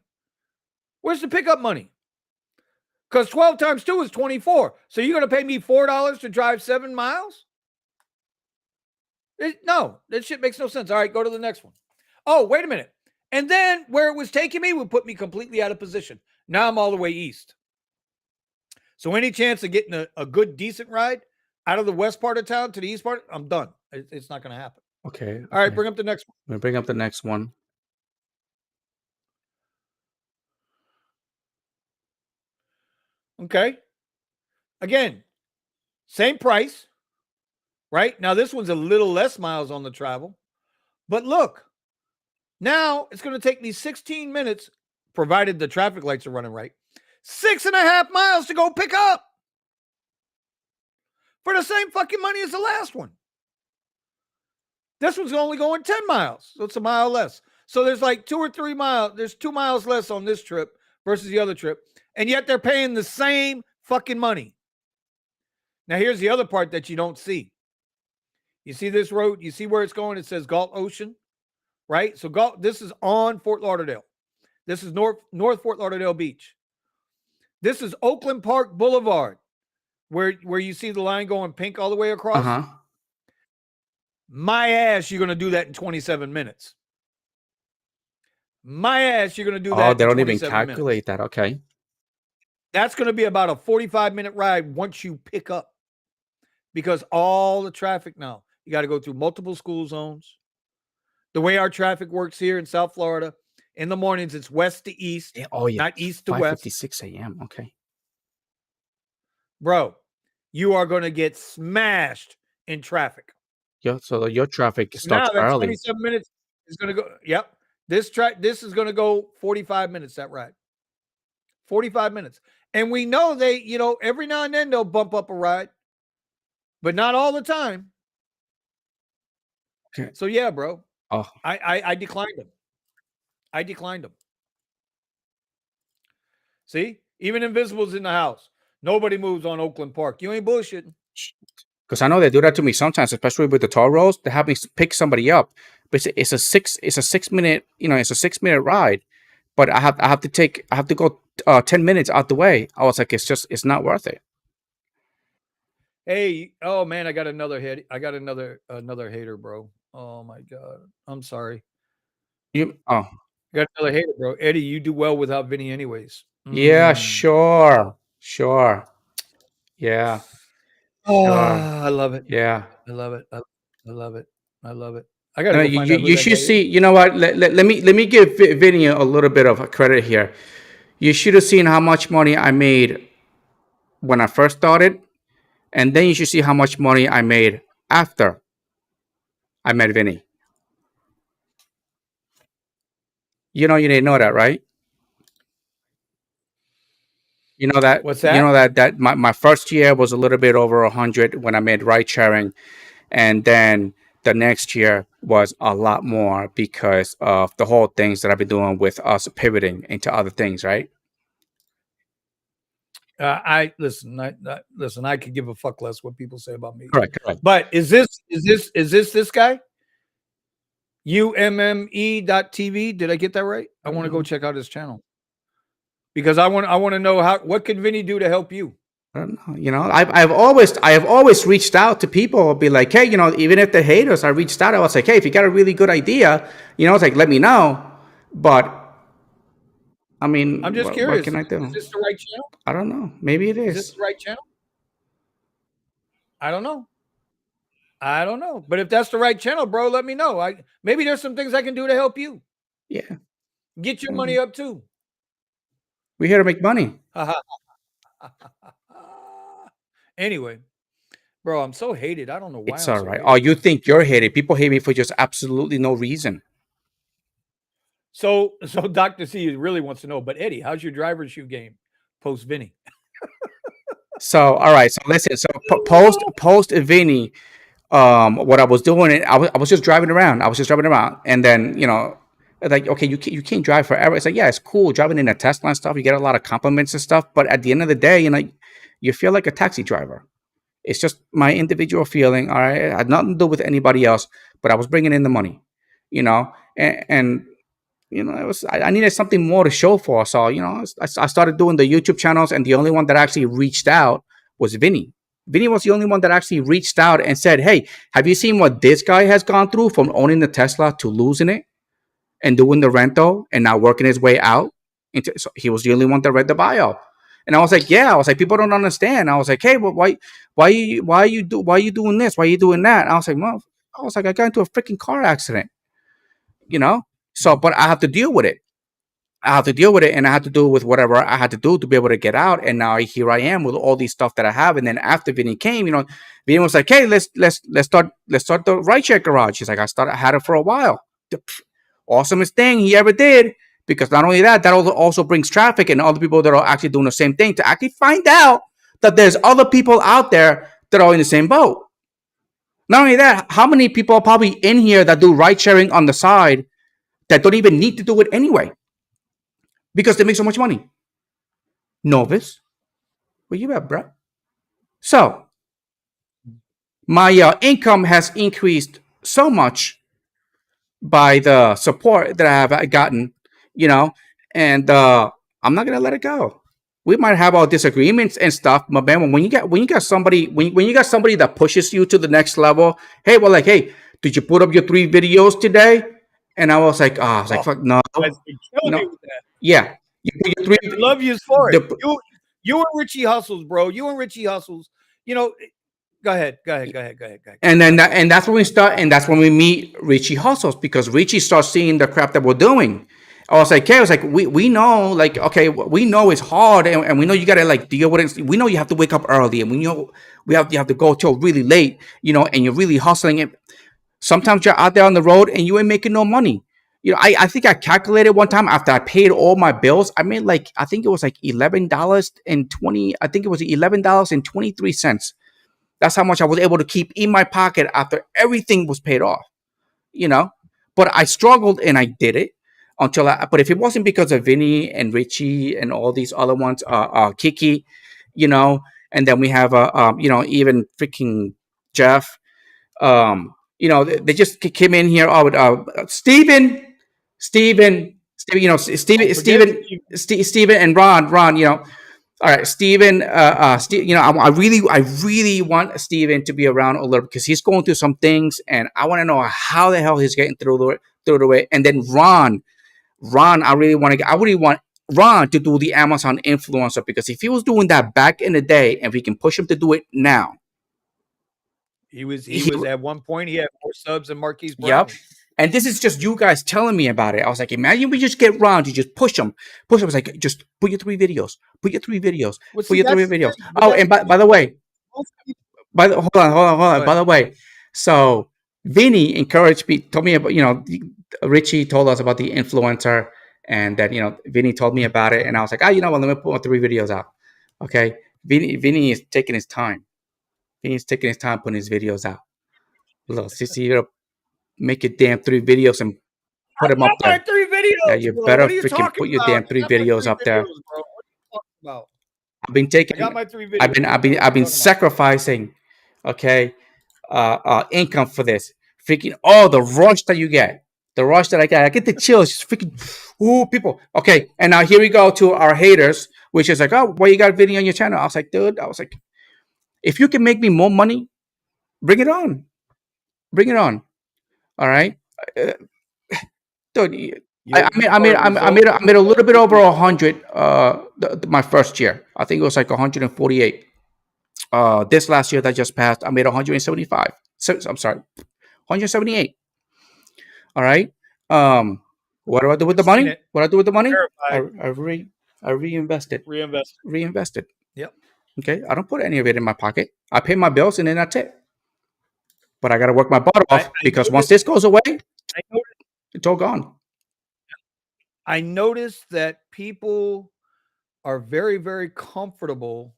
Where's the pickup money? Because 12 times 2 is 24. So you're going to pay me $4 to drive 7 miles? No, that shit makes no sense. All right, go to the next one. Oh, wait a minute. And then where it was taking me would put me completely out of position. Now I'm all the way east. So any chance of getting a good, decent ride out of the west part of town to the east part, I'm done. It's not going to happen. Okay. All right, bring up the next one. We'll bring up the next one. Okay. Again, same price. Right? Now, this one's a little less miles on the travel. But look, now it's going to take me 16 minutes, provided the traffic lights are running right, 6.5 miles to go pick up for the same fucking money as the last one. This one's only going 10 miles, so it's a mile less. So there's like 2 or 3 miles. There's 2 miles less on this trip versus the other trip. And yet they're paying the same fucking money. Now, here's the other part that you don't see. You see this road? You see where it's going? It says Galt Ocean, right? So this is on Fort Lauderdale. This is North Fort Lauderdale Beach. This is Oakland Park Boulevard, where you see the line going pink all the way Uh across. huh. My ass, you're going to do that in 27 minutes. My ass, you're going to do Oh, that they in don't even 27 minutes. calculate that. Okay. That's going to be about a 45-minute ride once you pick up, because all the traffic now, you got to go through multiple school zones. The way our traffic works here in South Florida, in the mornings, it's west to east, Oh yeah. not east to Five west. 56 a.m. Okay. Bro, you are going to get smashed in traffic. So your traffic So now starts that early. 27 minutes is going to go. Yep. This is going to go 45 minutes, that ride. 45 minutes. And we know every now and then they'll bump up a ride, but not all the time. Okay. So yeah, bro. Oh. I declined them. I declined them. See? Even Invisible's in the house. Nobody moves on Oakland Park. You ain't bullshitting. Because I know they do that to me sometimes, especially with the toll roads. They have me pick somebody up, but it's a 6 minute, it's a 6 minute ride. But I have to go 10 minutes out the way. I was like, it's not worth it. Hey, oh man, I got another hit. I got another hater, bro. Oh my god, I'm sorry. Oh I got another hater, bro. Eddie, you do well without Vinny, anyways. yeah, sure, yeah, Oh, sure, I love it. yeah. I love it. I love it. I love it. I got to No, go find out who you that guy should is. see. You know what? Let me give Vinny a little bit of credit here. You should have seen how much money I made when I first started, and then you should see how much money I made after I met Vinny. You didn't know that, right? What's that? That my first year was a little bit over 100 when I made ride sharing, and then the next year was a lot more because of the whole things that I've been doing with us pivoting into other things, right? I listen. Listen. I could give a fuck less what people say about me. Correct, correct. But is this guy? UMME.tv. Did I get that right? I want to go check out his channel because I want to know what could Vinny do to help you. I don't know. I have always reached out to people. Be like, hey, even if they're haters, I reached out. I was like, hey, if you got a really good idea, it's like let me know. But I mean, I'm just what curious. can I do? Is this the right channel? I don't know. Maybe it Is this is. the right channel? I don't know. I don't know. But if that's the right channel, bro, let me know. Maybe there's some things I can do to help you. Yeah. Get your money up too. We're here to make money. Anyway, bro, I'm so hated. I don't know why It's I'm all so right. hated. Oh, you think you're hated? People hate me for just absolutely no reason. So Dr. C really wants to know, but Eddie, how's your driver's shoe game post Vinny? So, all right. So listen. So post Vinny, what I was doing, I was just driving around. I was just driving around, and then like, okay, you can't drive forever. It's like, yeah, it's cool driving in a Tesla and stuff. You get a lot of compliments and stuff, but at the end of the day, you feel like a taxi driver. It's just my individual feeling. All right, it had nothing to do with anybody else, but I was bringing in the money, and it was I needed something more to show for. So I started doing the YouTube channels, and the only one that actually reached out was Vinny. Vinny was the only one that actually reached out and said, "Hey, have you seen what this guy has gone through from owning the Tesla to losing it and doing the rental and now working his way out?" So he was the only one that read the bio, and I was like, "Yeah." I was like, "People don't understand." I was like, "Hey, but why are you doing this? Why are you doing that?" And I was like, "Well," I was like, "I got into a freaking car accident, you know." So, but I have to deal with it. I have to deal with it, and I had to do with whatever I had to do to be able to get out. And now here I am with all these stuff that I have. And then after Vinny came, Vinny was like, "Hey, let's start the ride share garage." He's like, I had it for a while. The awesomest thing he ever did, because not only that also brings traffic and other people that are actually doing the same thing to actually find out that there's other people out there that are in the same boat. Not only that, how many people are probably in here that do ride sharing on the side that don't even need to do it anyway because they make so much money? Novice, where you at, bro? So my income has increased so much by the support that I have gotten, you know, and I'm not gonna let it go. We might have our disagreements and stuff, but man, when you got somebody when you got somebody that pushes you to the next level, hey, well, like, hey, did you put up your 3 videos today? And I was like, I was like, Oh, fuck, no, you guys been killing me no, with that. yeah, you put your I three, love you for it. the, You and Richie Hustles, bro. You and Richie Hustles. You know, go ahead. Go ahead. Go ahead. Go ahead. Go ahead. and then I'm sorry. and that's when we start, and that's when we meet Richie Hustles because Richie starts seeing the crap that we're doing. I was like, okay, I was like, we know, like, okay, we know it's hard, and we know you gotta like deal with it. We know you have to wake up early, and we know you have to go till really late, and you're really hustling it. Sometimes you're out there on the road and you ain't making no money. I think I calculated one time after I paid all my bills, I made like I think it was like $11.20. I think it was $11.23. That's how much I was able to keep in my pocket after everything was paid off, you know. But I struggled and I did it until I. But if it wasn't because of Vinny and Richie and all these other ones, Kiki, you know, and then we have even freaking Jeff, they just came in here. Oh, Steven, Don't forget Steve. Steven, and Ron. All right, Steven. I really want Steven to be around a little because he's going through some things, and I want to know how the hell he's getting through the way. And then Ron, I really want Ron to do the Amazon influencer because if he was doing that back in the day, and we can push him to do it now, He he was at one point. He had more subs than Marquise Yep. Brown. And this is just you guys telling me about it. I was like, imagine we just get Ron to just push them. Push them. I was like, just put your 3 videos. Put your 3 videos. Well, Put see, your three that's the videos. thing. But Oh, that's and by the way, most people. hold on. Go By ahead. the way, so Vinny encouraged me, told me about, Richie told us about the influencer, and that, Vinny told me about it. And I was like, you know what? Let me put my 3 videos out. Okay. Vinny is taking his time. Vinny's taking his time putting his videos out. Little sissy, you gotta make your damn 3 videos and I put them up got my there. 3 videos, Yeah, you bro. better What are you freaking talking put your about? damn I three got my videos three up there. videos, bro. What are you talking about? I've been I got taking, my 3 videos, bro. What are I've you been talking about? sacrificing, okay, income for this. Freaking, oh, the rush that you get, the rush that I get the chills. Just freaking, ooh, people. Okay, and now here we go to our haters, which is like, oh, why you got a video on your channel? I was like, dude, if you can make me more money, bring it on, bring it on. All right, uh, dude. You are a result I of made a little bit what over you 100 my first year. I think it was like 148. This last year that just passed, I made 175. So I'm sorry, 178. All right. Um, what do I do with the seen money? it, What do I do with the money? I verified, I re I reinvested. reinvested. Reinvested. Yep. Okay. I don't put any of it in my pocket. I pay my bills and then that's it. But I got to work my butt I, off I because once noticed. this goes away, I noticed. it's all gone. I noticed that people are very, very comfortable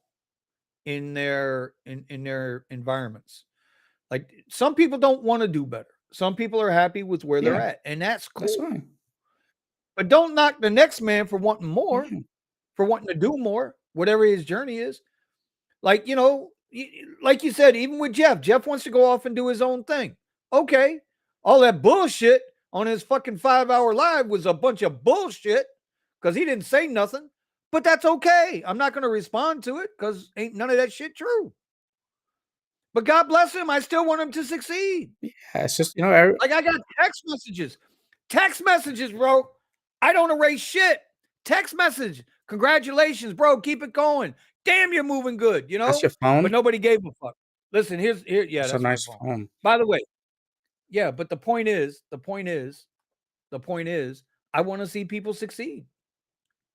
in their environments. Like some people don't want to do better. Some people are happy with where they're Yeah, at, and that's that's cool. fine. But don't knock the next man for wanting more, Yeah, for wanting to do more, whatever his journey is. Like, like you said, even with Jeff wants to go off and do his own thing. Okay. All that bullshit on his fucking 5 hour live was a bunch of bullshit because he didn't say nothing. But that's okay. I'm not going to respond to it because ain't none of that shit true. But God bless him. I still want him to succeed. it's just Like I got text messages, bro. I don't erase shit. Text message. Congratulations, bro. Keep it going. Damn, you're moving good, that's your But phone. nobody gave a fuck. Listen, yeah, It's a that's my nice phone. phone. By the way, yeah, but the point is, I want to see people succeed.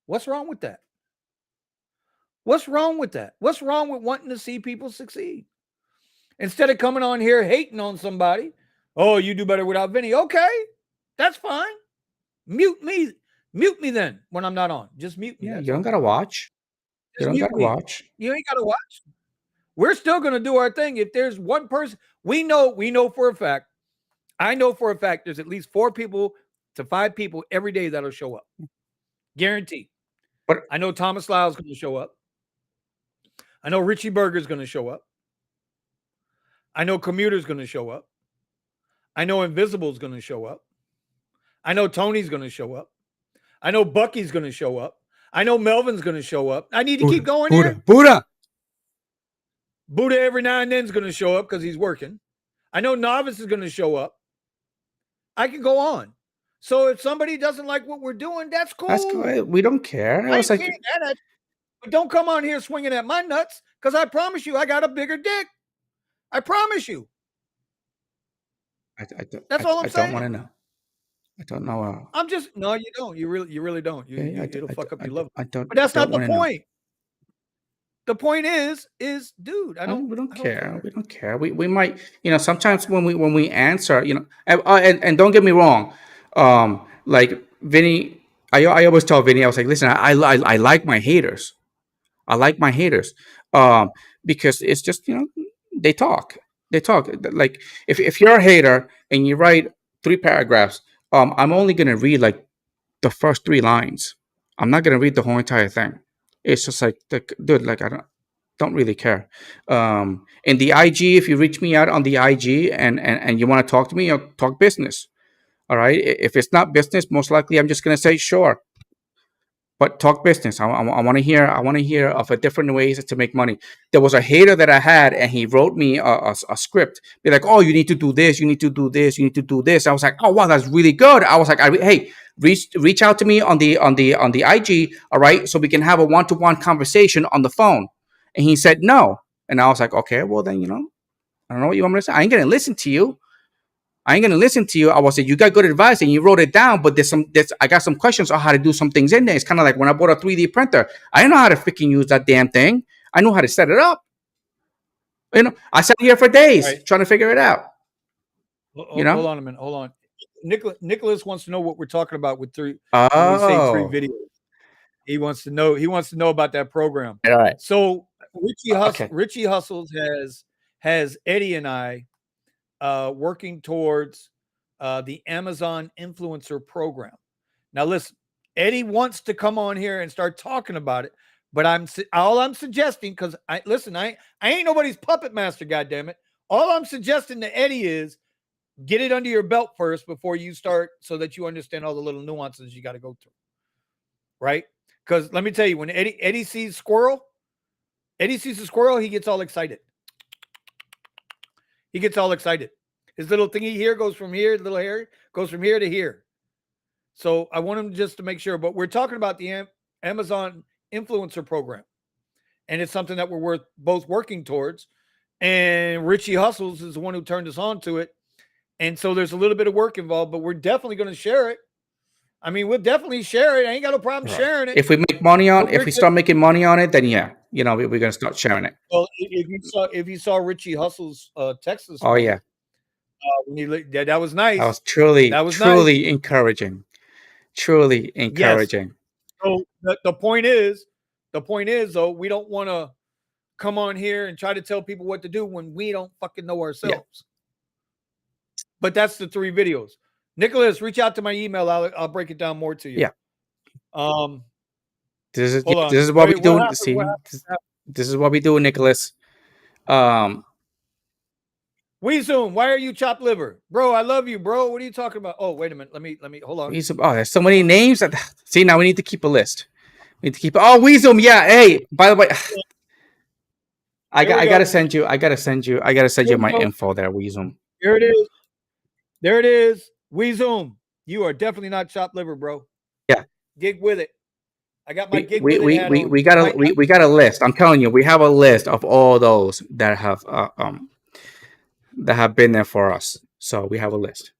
What's wrong with that? What's wrong with that? What's wrong with wanting to see people succeed? Instead of coming on here hating on somebody, oh, you do better without Vinny. Okay, that's fine. Mute me. Mute me then when I'm not on. Just mute me. Yeah, That's you don't all. gotta watch. You Just don't mute gotta me. watch. You ain't gotta watch. We're still gonna do our thing. If there's one person, we know for a fact. I know for a fact there's at least 4 people to 5 people every day that'll show up. Guaranteed. But I know Thomas Lyle's gonna show up. I know Richie Berger's gonna show up. I know Commuter's going to show up. I know Invisible's going to show up. I know Tony's going to show up. I know Bucky's going to show up. I know Melvin's going to show up. I need to keep going here. Buddha. Buddha every now and then is going to show up because he's working. I know Novice is going to show up. I can go on. So if somebody doesn't like what we're doing, that's cool. That's cool. We don't care. I was like, but don't come on here swinging at my nuts because I promise you I got a bigger dick. I promise you. That's all I'm saying. I don't want to know. I don't know. I'm just no, you don't. You really don't. It'll fuck up your love. I don't. But that's not the point. Know. The point is, dude, we don't care. We don't care. We might, sometimes when we answer, and don't get me wrong, like Vinny, I always tell Vinny, I was like, listen, I like my haters. I like my haters, because it's just, they talk. Like if you're a hater and you write 3 paragraphs, I'm only gonna read like the first 3 lines. I'm not gonna read the whole entire thing. It's just like, dude, like I don't really care. In the IG, if you reach me out on the IG and you want to talk to me, talk business. All right. If it's not business, most likely I'm just gonna say sure. But talk business. I want to hear. I want to hear of a different ways to make money. There was a hater that I had, and he wrote me a script. Be like, oh, you need to do this. You need to do this. You need to do this. I was like, oh wow, that's really good. I was like, hey, reach out to me on the IG. All right, so we can have a 1-to-1 conversation on the phone. And he said no, and I was like, okay, well then, I don't know what you want me to say. I ain't gonna listen to you. I was like, you got good advice and you wrote it down, but I got some questions on how to do some things in there. It's kind of like when I bought a 3D printer. I didn't know how to freaking use that damn thing. I know how to set it up. I sat here for days trying to figure it out. Hold on a minute. Hold on. Nicholas wants to know what we're talking about with 3. Oh. When we say 3 videos. He wants to know about that program. All right. So Richie Hustles has Eddie and I working towards the Amazon influencer program. Now, listen, Eddie wants to come on here and start talking about it, but all I'm suggesting, because I ain't nobody's puppet master, goddammit. All I'm suggesting to Eddie is get it under your belt first before you start, so that you understand all the little nuances you got to go through, right? Because let me tell you, when Eddie sees a squirrel, he gets all excited. He gets all excited. His little thingy here goes from here, little hair goes from here to here. So I want him just to make sure. But we're talking about the Amazon influencer program. And it's something that we're both working towards. And Richie Hustles is the one who turned us on to it. And so there's a little bit of work involved, but we're definitely going to share it. I mean, we'll definitely share it. I ain't got no problem sharing it. If we make money if we start making money on it, then yeah, we're going to start sharing it. Well, if you saw Richie Hustle's text this morning, oh yeah, that was nice. That was truly nice. Encouraging. Truly encouraging. Yes. So the point is though, we don't want to come on here and try to tell people what to do when we don't fucking know ourselves. Yeah. But that's the 3 videos. Nicholas, reach out to my email. I'll break it down more to you. Yeah. This is what we do. See, this is what we do, Nicholas. WeZoom, why are you chopped liver, bro? I love you, bro. What are you talking about? Oh, wait a minute. Let me hold on. Oh, there's so many names. See, now we need to keep a list. We need to keep. Oh, WeZoom, yeah. Hey, by the way, I gotta send you my info there, WeZoom. There it is. WeZoom, you are definitely not chopped liver, bro. Yeah. Gig with it. I got my gig with it. We got a list. I'm telling you, we have a list of all those that have been there for us. So we have a list.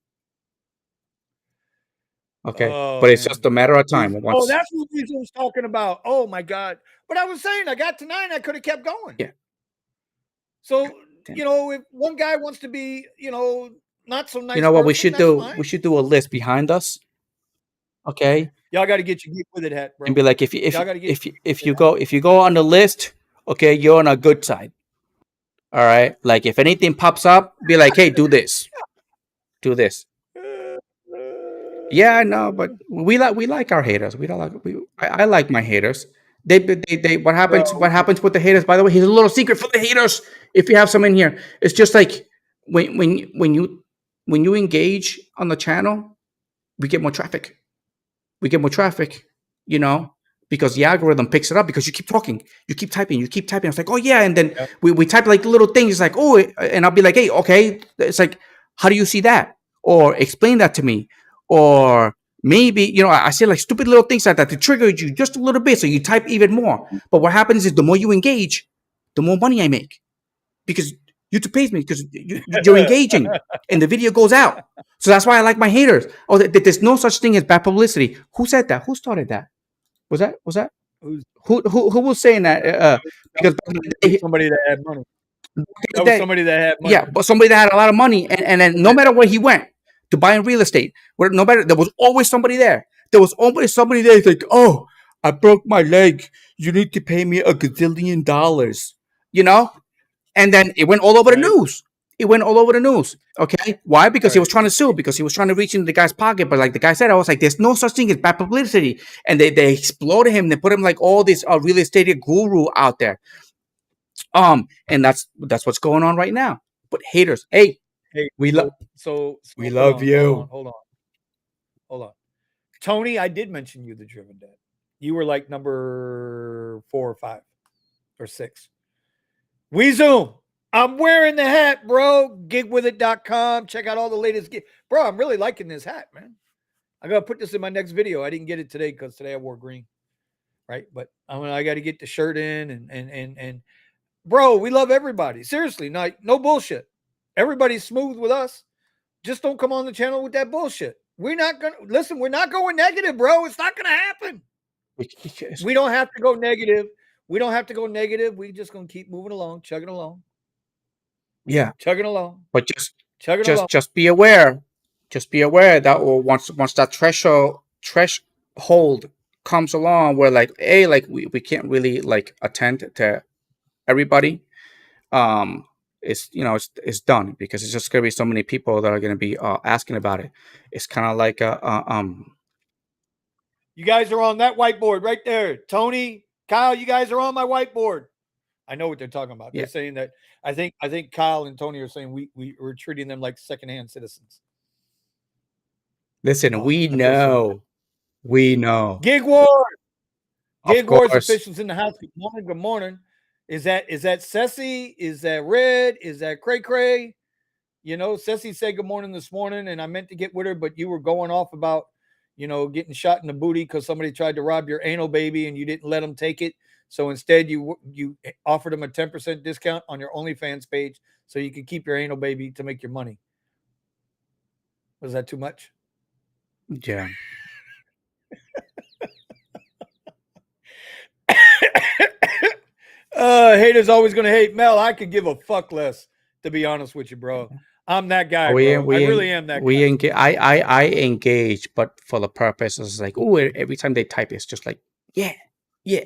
Okay. But it's just a matter of time. That's what WeZoom's talking about. Oh my God. But I was saying I got to 9, I could have kept going. Yeah. So, if one guy wants to be, not so nice. You know what we should do? Fine. We should do a list behind us. Okay. Y'all got to get your geek with it hat, bro. And be like, if you go on the list, okay, you're on a good side. All right. Like if anything pops up, be like, hey, do this. Do this. Yeah, I know, but we like our haters. I like my haters. They what bro. happens with the haters, by the way, here's a little secret for the haters, if you have some in here. It's just like when you engage on the channel, we get more traffic. We get more traffic, you know, because the algorithm picks it up because you keep talking, you keep typing, you keep typing. It's like, oh yeah, and then Yep. we type like little things like, oh, and I'll be like, hey, okay, it's like, how do you see that? Or explain that to me. Or maybe, you know, I say like stupid little things like that to trigger you just a little bit, so you type even more. But what happens is the more you engage, the more money I make because YouTube pays me because you're engaging and the video goes out. So that's why I like my haters. Oh, there's no such thing as bad publicity. Who said that? Who started that? Was that Who's who was saying that? that Because back in the day, somebody that had money. back in the That was day, somebody that had money. yeah, but somebody that had a lot of money, and then no matter where he went to buying real estate, where no matter there was always somebody there. There was always somebody there. He's like, oh, I broke my leg. You need to pay me $1 gazillion. You know, and then it went all over the Right. news. It went all over the news. Okay, why? Because he was Right. trying to sue. Because he was trying to reach into the guy's pocket. But like the guy said, I was like, "There's no such thing as bad publicity." And they exploded him. They put him like all this real estate guru out there. And that's what's going on right now. But haters, hey, Hey, we love so we hold love on, you. hold on. Tony, I did mention you the Driven Dad. You were like number 4 or 5 or 6. We Zoom. I'm wearing the hat, bro. Gigwithit.com. Check out all the latest gig. Bro, I'm really liking this hat, man. I gotta put this in my next video. I didn't get it today because today I wore green. Right. But I gotta get the shirt in and bro, we love everybody. Seriously, no bullshit. Everybody's smooth with us. Just don't come on the channel with that bullshit. We're not gonna listen, we're not going negative, bro. It's not gonna happen. We don't have to go negative. We don't have to go negative. We just gonna keep moving along, chugging along, Yeah, chugging along, but chugging along. just be aware. Just be aware that once that threshold comes along, where like, hey, like we can't really like attend to everybody. um it's, you know, it's done because it's just gonna be so many people that are gonna be asking about it. It's kind of like You guys are on that whiteboard right there. Tony, Kyle, you guys are on my whiteboard. I know what they're talking about. They're yeah. saying that I think Kyle and Tony are saying we're treating them like secondhand citizens. Listen, Oh, we I feel so bad. know, we know, Gig Wars. of Gig Wars course. officials in the house. Good morning. Good morning. Is that Ceci? Is that Red? Is that Cray Cray? You know, Ceci said good morning this morning, and I meant to get with her, but you were going off about, you know, getting shot in the booty because somebody tried to rob your anal baby and you didn't let them take it. So instead, you offered them a 10% discount on your OnlyFans page so you could keep your anal baby to make your money. Was that too much? Yeah. Haters always gonna hate. Mel, I could give a fuck less, to be honest with you, bro. I'm that guy, bro. I really am that guy. engage. I engage, but for the purposes like, oh, every time they type, it's just like, yeah, yeah.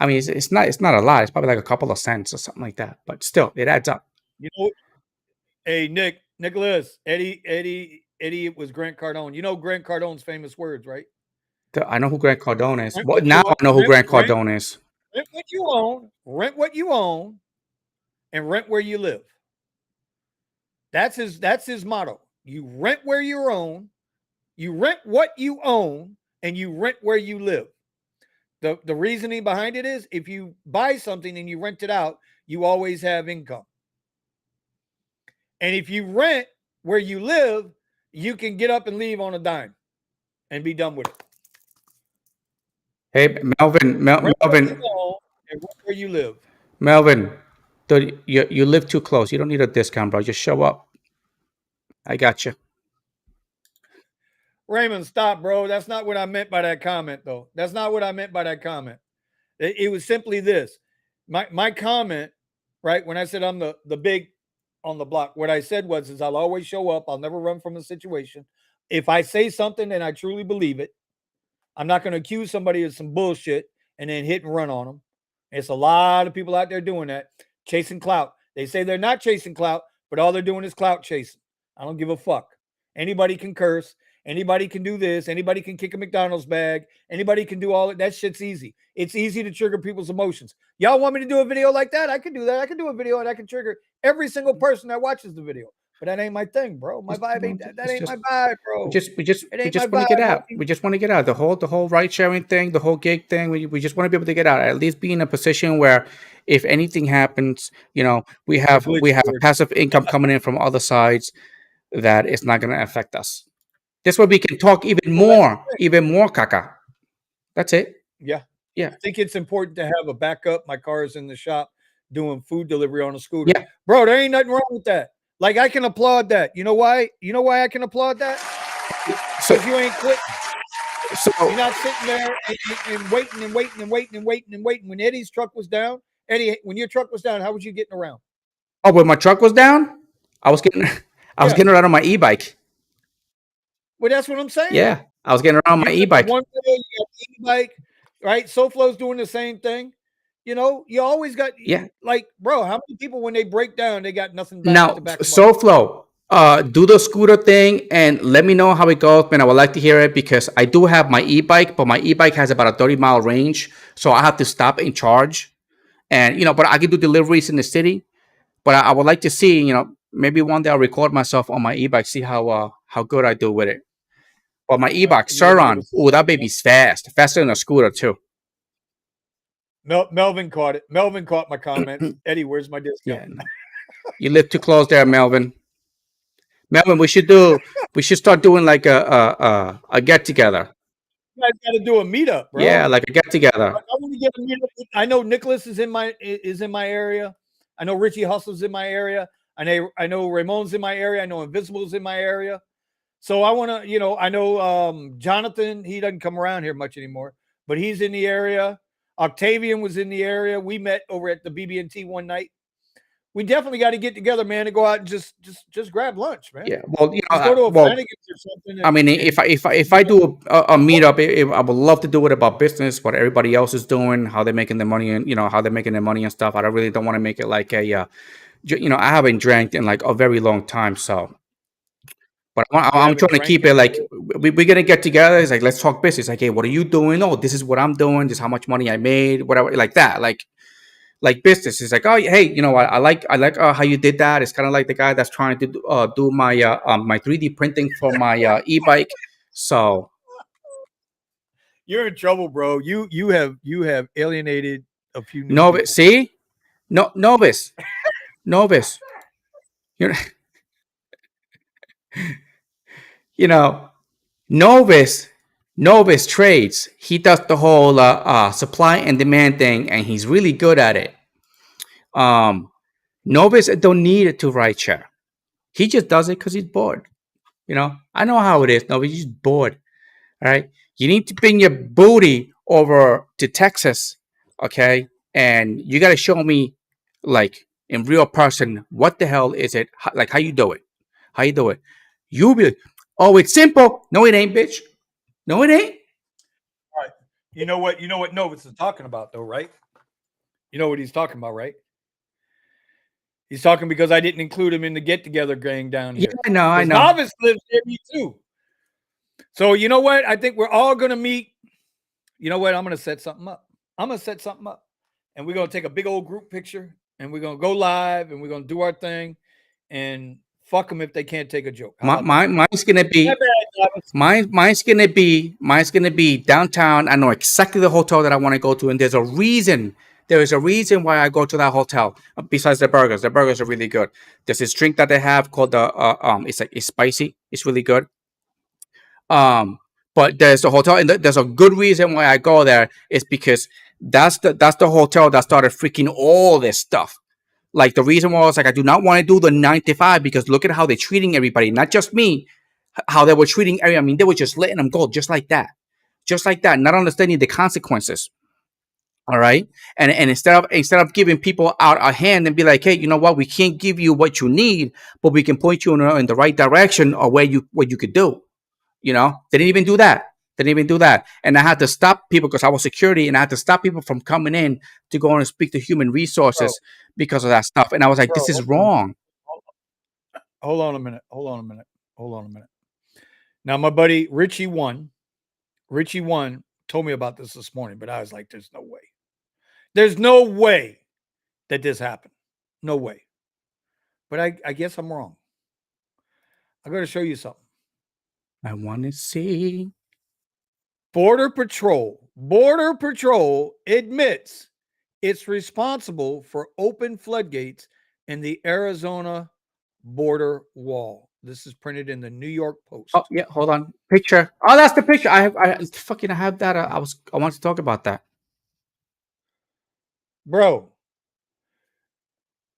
I mean, it's not a lot. It's probably like a couple of cents or something like that, but still, it adds up. You know, hey Nicholas, Eddie was Grant Cardone. You know Grant Cardone's famous words, right? I know who Grant Cardone is. Rent Well, what you now I own, know who Grant Cardone is. rent what you own, rent what you own, and rent where you live. That's his motto. You rent where you own, you rent what you own, and you rent where you live. The reasoning behind it is if you buy something and you rent it out, you always have income. And if you rent where you live, you can get up and leave on a dime and be done with it. Hey, Melvin, Rent what you Melvin, own and rent where you live. Melvin. Dude, you live too close. You don't need a discount, bro. Just show up. I got you. Raymond, stop, bro. That's not what I meant by that comment, though. That's not what I meant by that comment. It was simply this. My comment, right, when I said I'm the big on the block, what I said was is I'll always show up. I'll never run from a situation. If I say something and I truly believe it, I'm not going to accuse somebody of some bullshit and then hit and run on them. It's a lot of people out there doing that, chasing clout. They say they're not chasing clout, but all they're doing is clout chasing. I don't give a fuck. Anybody can curse. Anybody can do this. Anybody can kick a McDonald's bag. Anybody can do all that shit's easy. It's easy to trigger people's emotions. Y'all want me to do a video like that? I can do that. I can do a video and I can trigger every single person that watches the video. But that ain't my thing, bro. My vibe ain't that. That ain't my vibe, we bro. just we just It we ain't my just want to vibe, get out. homie. We just want to get out. The whole ride sharing thing, the whole gig thing. We just want to be able to get out. At least be in a position where if anything happens, we A have glitch we have a clear. passive income coming in from other sides that it's not going to affect us. This way we can talk even more, Kaka. That's it. Yeah. Yeah. I think it's important to have a backup. My car is in the shop doing food delivery on a scooter. Yeah. Bro, there ain't nothing wrong with that. Like, I can applaud that. You know why? You know why I can applaud that? So, Because you ain't quitting. so You're not sitting there and waiting and waiting and waiting and waiting and waiting. When Eddie's truck was down, Eddie, when your truck was down, how was you getting around? oh, when my truck was down, I was getting I was Yeah. getting around on my e-bike. Well, that's what I'm saying. Yeah, I was getting around on my You got e-bike. one wheel, you got the e-bike, right? SoFlo's doing the same thing. You always got Yeah. like, bro, how many people when they break down, they got nothing back Now, to back them up? SoFlo, do the scooter thing and let me know how it goes, man. I would like to hear it because I do have my e-bike, but my e-bike has about a 30-mile range, so I have to stop and charge. And but I can do deliveries in the city. But I would like to see, maybe one day I'll record myself on my e-bike, see how good I do with it. But my e-bike, You want to give Suron, us ooh, that baby's fast, faster than a scooter too. Melvin caught it. Melvin caught my comments. Eddie, where's my discount? Yeah, no. You live too close there, Melvin. Melvin, we should start doing like a get together. You guys got to do a meetup, bro. Yeah, like a get together. I want to get a meetup. I know Nicholas is in my area. I know Richie Hustle's in my area. I know Ramon's in my area. I know Invisible's in my area. So I want to, I know Jonathan. He doesn't come around here much anymore, but he's in the area. Octavian was in the area. We met over at the BB&T one night. We definitely got to get together, man, and go out and just grab lunch, man. Yeah, well, Just go to a Flanagan's or something. I mean, if I do a meetup, I would love to do it about business, what everybody else is doing, how they're making their money, and how they're making their money and stuff. I really don't want to make it like I haven't drank in like a very long time, so. But I'm trying to keep it like we're gonna get together. It's like let's talk business. Like, hey, what are you doing? Oh, this is what I'm doing. This is how much money I made. Whatever, like that. Like business. It's like, oh, hey, I like how you did that. It's kind of like the guy that's trying to do my my 3D printing for my e-bike. So you're in trouble, bro. You have alienated a few new Novice, people. see, novice. You're, Novice trades. He does the whole supply and demand thing, and he's really good at it. Novice don't need it to ride share. He just does it because he's bored. I know how it is. Novice, he's bored. All right. You need to bring your booty over to Texas, okay? And you got to show me, like, in real person, what the hell is it? Like, how you do it? How you do it? You be like, oh, it's simple. No, it ain't, bitch. No, it ain't. All right. You know what Novitz is talking about, though, right? You know what he's talking about, right? He's talking because I didn't include him in the get-together gang down here. Yeah, I know. Novice lives near me, too. So, you know what? I think we're all going to meet. You know what? I'm going to set something up. And we're going to take a big old group picture, and we're going to go live, and we're going to do our thing, and fuck them if they can't take a joke. Mine's gonna be downtown. I know exactly the hotel that I want to go to, and there's a reason. There is a reason why I go to that hotel. Besides the burgers, the burgers are really good. There's this drink that they have called it's spicy. It's really good. But there's a hotel, and there's a good reason why I go there. It's because that's the hotel that started freaking all this stuff. Like the reason was like I do not want to do the 9 to 5 because look at how they're treating everybody, not just me, how they were treating everyone. I mean, they were just letting them go just like that, not understanding the consequences. All right, and instead of giving people out a hand and be like, hey, you know what, we can't give you what you need, but we can point you in the right direction or what you could do. They didn't even do that. And I had to stop people because I was security, and I had to stop people from coming in to go and speak to human resources because of that stuff. And I was like, this is wrong. Hold on a minute. Now, my buddy Richie One told me about this morning, but I was like, "There's no way. There's no way that this happened. No way." But I guess I'm wrong. I'm going to show you something. I want to see. Border Patrol admits it's responsible for open floodgates in the Arizona border wall. This is printed in the New York Oh Post. yeah, hold on. Picture. Oh, that's the picture. I have that. I want to talk about that. Bro,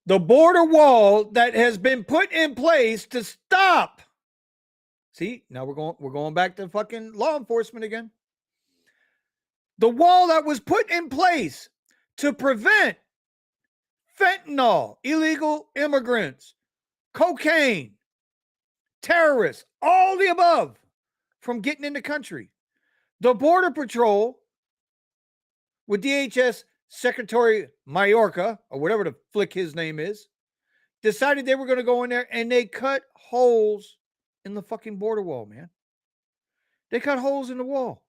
the border wall that has been put in place to stop. See, now we're going back to fucking law enforcement again. The wall that was put in place to prevent fentanyl, illegal immigrants, cocaine, terrorists, all the above from getting in the country. The Border Patrol with DHS Secretary Mayorga, or whatever the flick his name is, decided they were going to go in there and they cut holes in the fucking border wall, man. They cut holes in the wall.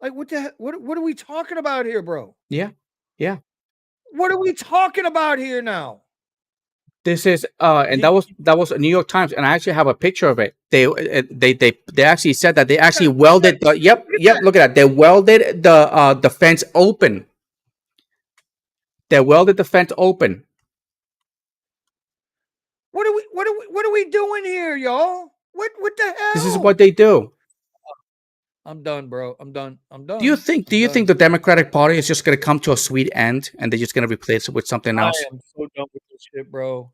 Like what are we talking about here, bro? Yeah, yeah. What are we talking about here now? This is and You, that was a New York Times, and I actually have a picture of it. They actually said that they actually look welded the. Yep, at yep. that. Look at that. They welded the fence open. They welded the fence open. What are we doing here, y'all? What the This is hell? what they do. I'm done, bro. I'm done. I'm Do you done. think? Do I'm you think done. the Democratic Party is just going to come to a sweet end, and they're just going to replace it with something I else? am so done with this shit, bro.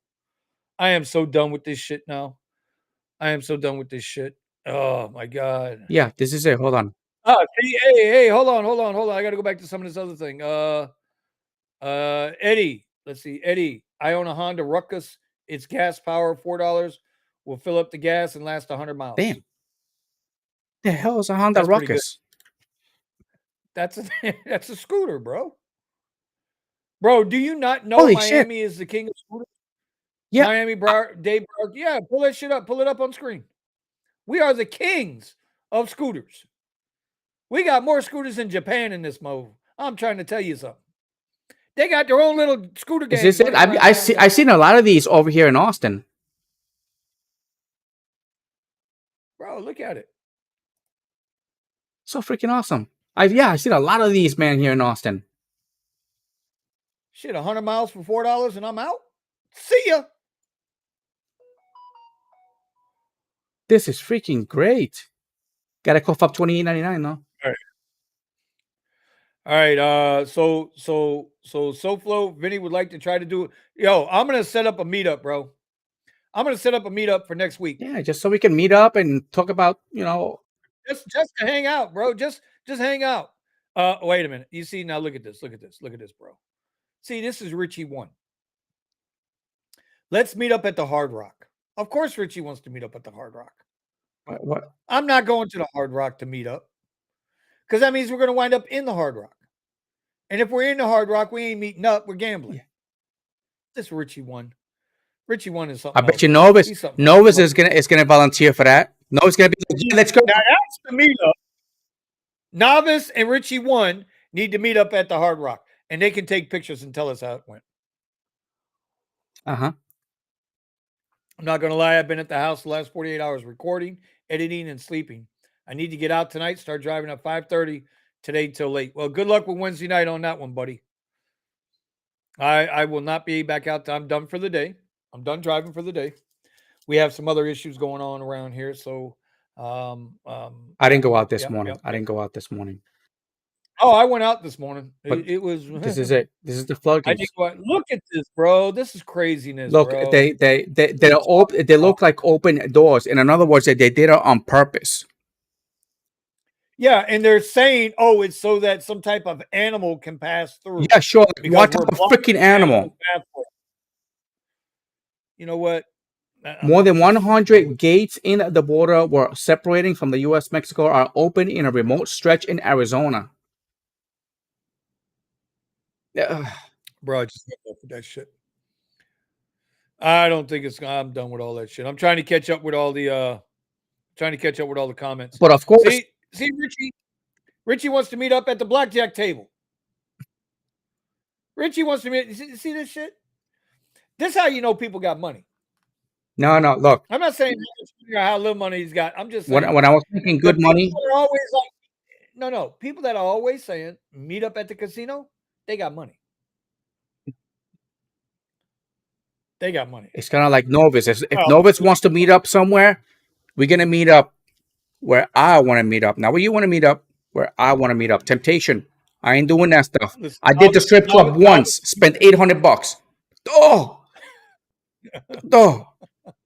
I am so done with this shit now. I am so done with this shit. Oh my god. Yeah, this is it. Hold on. See, hey, hold on. I got to go back to some of this other thing. Eddie. Let's see, Eddie. I own a Honda Ruckus. It's gas power, $4. Will fill up the gas and last 100 miles. Damn. The hell is a Honda That's pretty good. Ruckus? That's a that's a scooter, bro. Bro, do you not know Holy shit! Miami is the king of scooters? Yeah, Miami Broward, Dave Broward. Yeah, pull that shit up. Pull it up on screen. We are the kings of scooters. We got more scooters than Japan in this mode. I'm trying to tell you something. They got their own little scooter is gangs this it? running around I've downtown. seen a lot of these over here in Austin. Bro, look at it. So freaking awesome. I've seen a lot of these, man, here in Austin. Shit, 100 miles for $4 and I'm out. See ya. This is freaking great. Gotta cough up $28.99 though. All right. SoFlo, Vinny would like to try to do it. Yo, I'm gonna set up a meetup, bro. I'm gonna set up a meetup for next week. Yeah, just so we can meet up and talk about, Just to hang out, bro. Just hang out. Wait a minute. You see, now look at this. Look at this. Look at this, bro. See, this is Richie One. Let's meet up at the Hard Rock. Of course, Richie wants to meet up at the Hard Rock. what? I'm not going to the Hard Rock to meet up because that means we're going to wind up in the Hard Rock. And if we're in the Hard Rock, we ain't meeting up. We're gambling. Yeah. This Richie One. Richie One is I something bet else. you Novus He's something Novus else. is gonna volunteer for that. Novus gonna be like, yeah, let's go. Now that's the meetup. Novice and Richie One need to meet up at the Hard Rock, and they can take pictures and tell us how it went. Uh-huh. I'm not going to lie. I've been at the house the last 48 hours recording, editing, and sleeping. I need to get out tonight, start driving at 5:30 today till late. Well, good luck with Wednesday night on that one, buddy. I will not be back out. I'm done for the day. I'm done driving for the day. We have some other issues going on around here. So, I didn't go out this morning. Yep. I didn't go out this morning. Oh, I went out this morning. But It was. this is it. This is the I didn't floodgates. go out. Look at this, bro. This is craziness, Look, bro. they look like open doors. In other words, they did it on purpose. Yeah, and they're saying, "Oh, it's so that some type of animal can pass through." Yeah, sure. Because What we're type of blocking freaking the animal? pathway. You know what? More than 100 gates in the border were separating from the U.S. Mexico are open in a remote stretch in Arizona. Bro, I just got off with that shit. I don't think it's. I'm done with all that shit. I'm trying to catch up with all the Trying to catch up with all the comments. But of course, See, Richie wants to meet up at the blackjack table. Richie wants to meet. See this shit? This how you know people got money. no, look. I'm not saying how little money he's got. I'm just saying When I was making good money, are always like, no. People that are always saying meet up at the casino, they got money. They got money. it's kind of like Novus. If Novus wants to meet up somewhere, we're gonna meet up where I want to meet up. Not where you want to meet up, where I want to meet up. Temptation. I ain't doing that stuff. Listen, I did the strip club once, spent $800. Oh,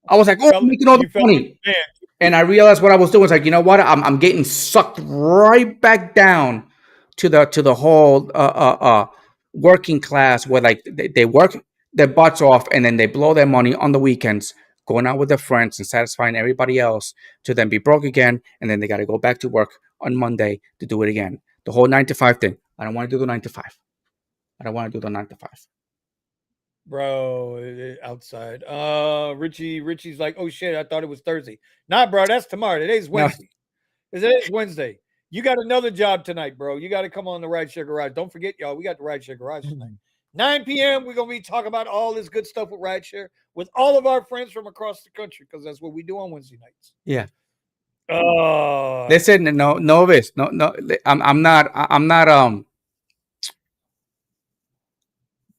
I was like, oh, I'm making all the money. And I realized what I was doing. It's like, you know what? I'm getting sucked right back down to the whole working class where like they work their butts off and then they blow their money on the weekends, going out with their friends and satisfying everybody else to then be broke again, and then they got to go back to work on Monday to do it again. The whole 9 to 5 thing. I don't want to do the 9 to 5. I don't want to do the 9 to 5. Bro, outside. Richie's like, oh shit, I thought it was Thursday. Nah, bro, that's tomorrow. Today's Wednesday. No. It is Wednesday. You got another job tonight, bro. You got to come on the Rideshare Garage. Don't forget, y'all, we got the Rideshare Garage tonight. 9 p.m. We're gonna be talking about all this good stuff with Rideshare with all of our friends from across the country, because that's what we do on Wednesday nights. Yeah. Listen, Novice. No. I'm not.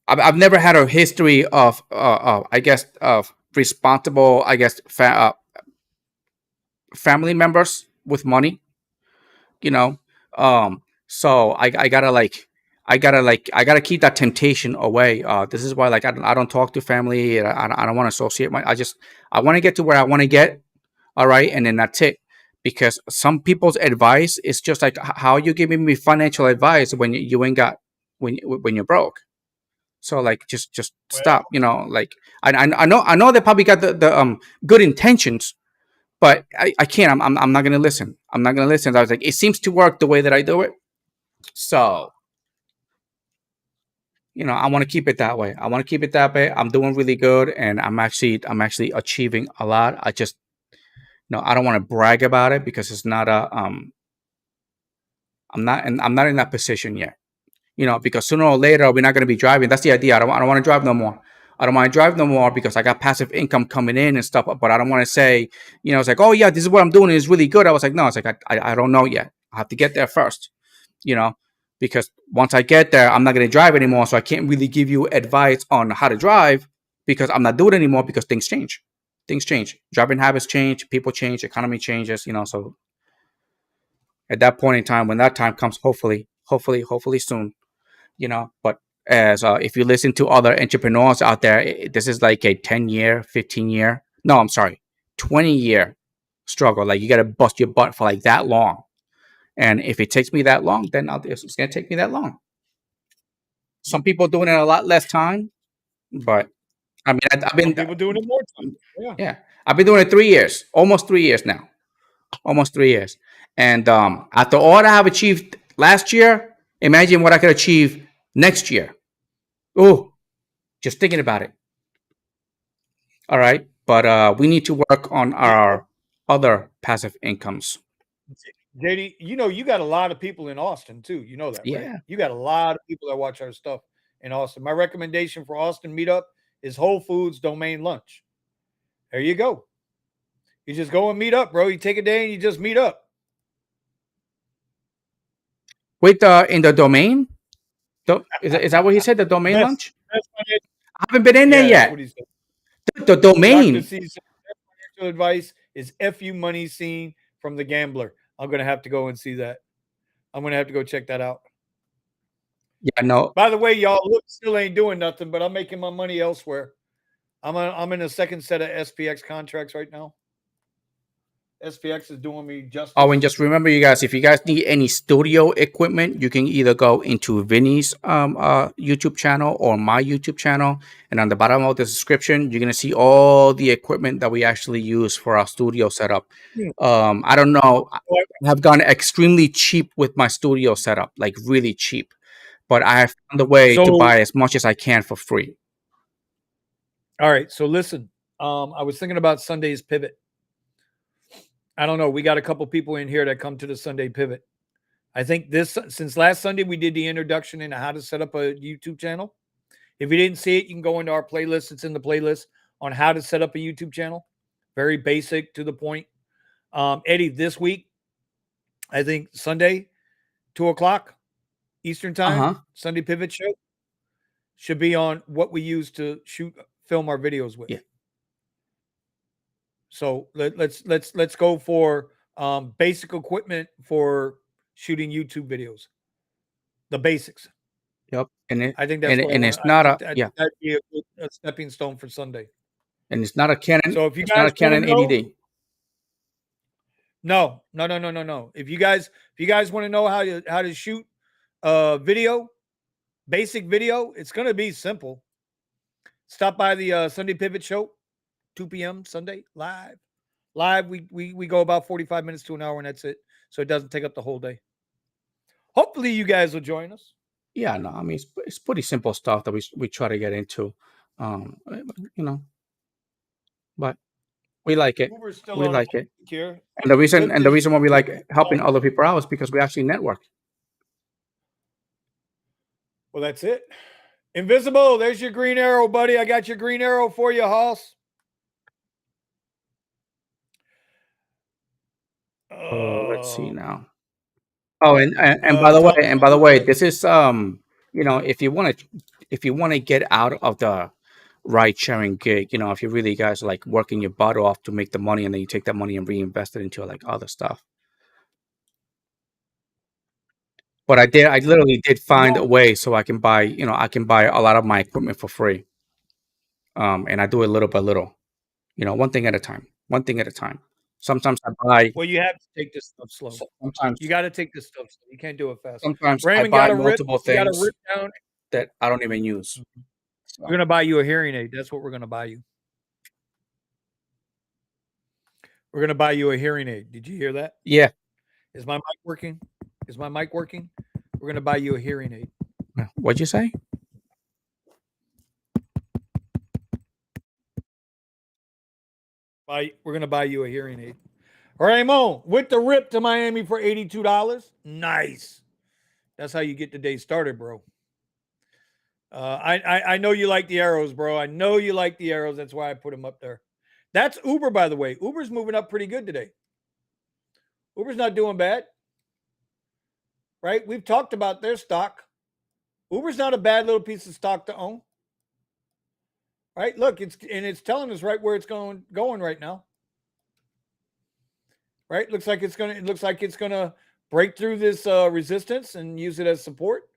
I've never had a history of I guess of responsible, I guess, family members with money, you know. So I gotta keep that temptation away. This is why like I don't talk to family. I don't want to associate I want to get to where I want to get. All right, and then that's it. Because some people's advice is just like, how are you giving me financial advice when you ain't got when you're broke? So like just stop, like I know they probably got the good intentions, but I can't. I'm not gonna listen. I'm not gonna listen. I was like, it seems to work the way that I do it. So I want to keep it that way. I'm doing really good, and I'm actually achieving a lot. I just I don't want to brag about it because it's not I'm not in that position yet. Because sooner or later we're not going to be driving. That's the idea. I don't want to drive no more. I don't want to drive no more because I got passive income coming in and stuff. But I don't want to say, it's like, oh yeah, this is what I'm doing. It's really good. I was like, no, it's like I don't know yet. I have to get there first. Because once I get there, I'm not going to drive anymore. So I can't really give you advice on how to drive because I'm not doing it anymore because things change. Driving habits change. People change. Economy changes. So at that point in time, when that time comes, hopefully soon. But as if you listen to other entrepreneurs out there, this is like a 10-year, 15-year, no, I'm sorry, 20-year struggle. Like you got to bust your butt for like that long. And if it takes me that long, then it's going to take me that long. Some people doing it a lot less time, but I mean, I've been people doing it more time. Yeah. I've been doing it 3 years, almost 3 years now, And after all that I have achieved last year, imagine what I could achieve next year. Oh, just thinking about it. All right. But we need to work on our other passive incomes. JD, you got a lot of people in Austin too. You know that, right? Yeah. You got a lot of people that watch our stuff in Austin. My recommendation for Austin meetup is Whole Foods Domain Lunch. There you go. You just go and meet up, bro. You take a day and you just meet up. Wait, in the domain? Is that what he said? The domain lunch? I haven't been in there yet. That's what he said. The domain. Dr. C said, financial advice is FU money seen from the gambler. I'm going to have to go and see that. I'm going to have to go check that out. Yeah, no. By the way, y'all, look, still ain't doing nothing, but I'm making my money elsewhere. I'm in a second set of SPX contracts right now. SPX is doing me justice. Oh, and just remember, you guys, if you guys need any studio equipment, you can either go into Vinny's YouTube channel or my YouTube channel. And on the bottom of the description, you're going to see all the equipment that we actually use for our studio setup. I don't know. I have gone extremely cheap with my studio setup, like really cheap. But I have found a way to buy as much as I can for free. All right. So listen, I was thinking about Sunday's pivot. I don't know. We got a couple people in here that come to the Sunday Pivot. I think since last Sunday we did the introduction into how to set up a YouTube channel. If you didn't see it, you can go into our playlist. It's in the playlist on how to set up a YouTube channel. Very basic, to the point. Eddie, this week, I think Sunday, 2:00 Eastern time, Uh-huh. Sunday Pivot Show should be on what we use to film our videos with. Yeah. So let's go for basic equipment for shooting YouTube videos. The basics. Yep. I think that's what I want. it's not a I yeah, think that'd be a stepping stone for Sunday. and it's not a Canon. So if you It's not guys a want to Canon know, 80D. no. If you guys want to know how to shoot video, basic video, it's gonna be simple. Stop by the Sunday Pivot Show, 2 p.m. Sunday live. Live, we go about 45 minutes to an hour, and that's it. So it doesn't take up the whole day. Hopefully, you guys will join us. Yeah, no, I mean it's pretty simple stuff that we try to get into, you know, but we like it. Uber's still We on like it, here. and the reason why we like Lyft helping other people out is because we actually network. Well, that's it. Invisible, there's your green arrow, buddy. I got your green arrow for you, Hoss. Let's see now. Oh, and by the way, this is if you want to get out of the ride sharing gig, if you really guys are like working your butt off to make the money and then you take that money and reinvest it into like other stuff. But I literally did find a way so I can buy a lot of my equipment for free. And I do it little by little, one thing at a time, one thing at a time. Sometimes I buy. Well, you have to take this stuff slow. Sometimes you got to take this stuff slow. You can't do it fast. Sometimes Raymond I buy got a rip. multiple You got things a rip down. that I don't even use. We're gonna buy you a hearing aid. That's what we're gonna buy you. We're gonna buy you a hearing aid. Did you hear that? Yeah. Is my mic working? Is my mic working? We're gonna buy you a hearing aid. What'd you say? We're gonna buy you a hearing aid. Raymond with the rip to Miami for $82. Nice. That's how you get the day started, bro. I know you like the arrows, bro. I know you like the arrows. That's why I put them up there. That's Uber, by the way. Uber's moving up pretty good today. Uber's not doing bad, right? We've talked about their stock. Uber's not a bad little piece of stock to own, right? Look, it's telling us right where it's going right now, right? It looks like it's gonna break through this resistance and use it as support.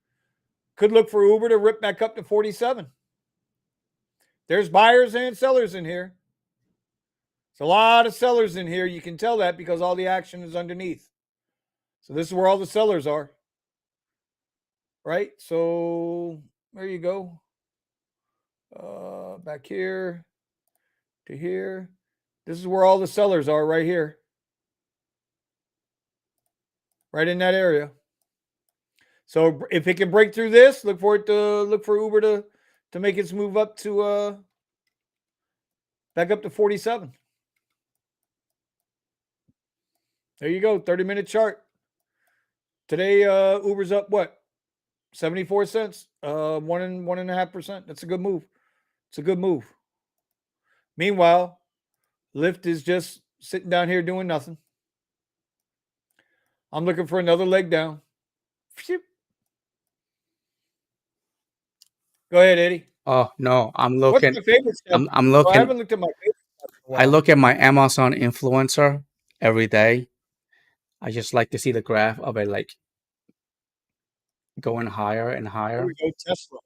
Could look for Uber to rip back up to 47. There's buyers and sellers in here. There's a lot of sellers in here. You can tell that because all the action is underneath. So this is where all the sellers are. Right? So there you go. Back here to here. This is where all the sellers are, right here. Right in that area. So if it can break through this, look for Uber to make its move up to back up to 47. There you go, 30-minute chart. Today Uber's up what? 74 cents, 1.5%. That's a good move. It's a good move. Meanwhile, Lyft is just sitting down here doing nothing. I'm looking for another leg down. Go ahead, Eddie. Oh no, I'm looking. What's my favorite stuff? I'm looking. I haven't looked at my favorite stuff in a while. I look at my Amazon influencer every day. I just like to see the graph of it like going higher and higher. Here we go, Tesla.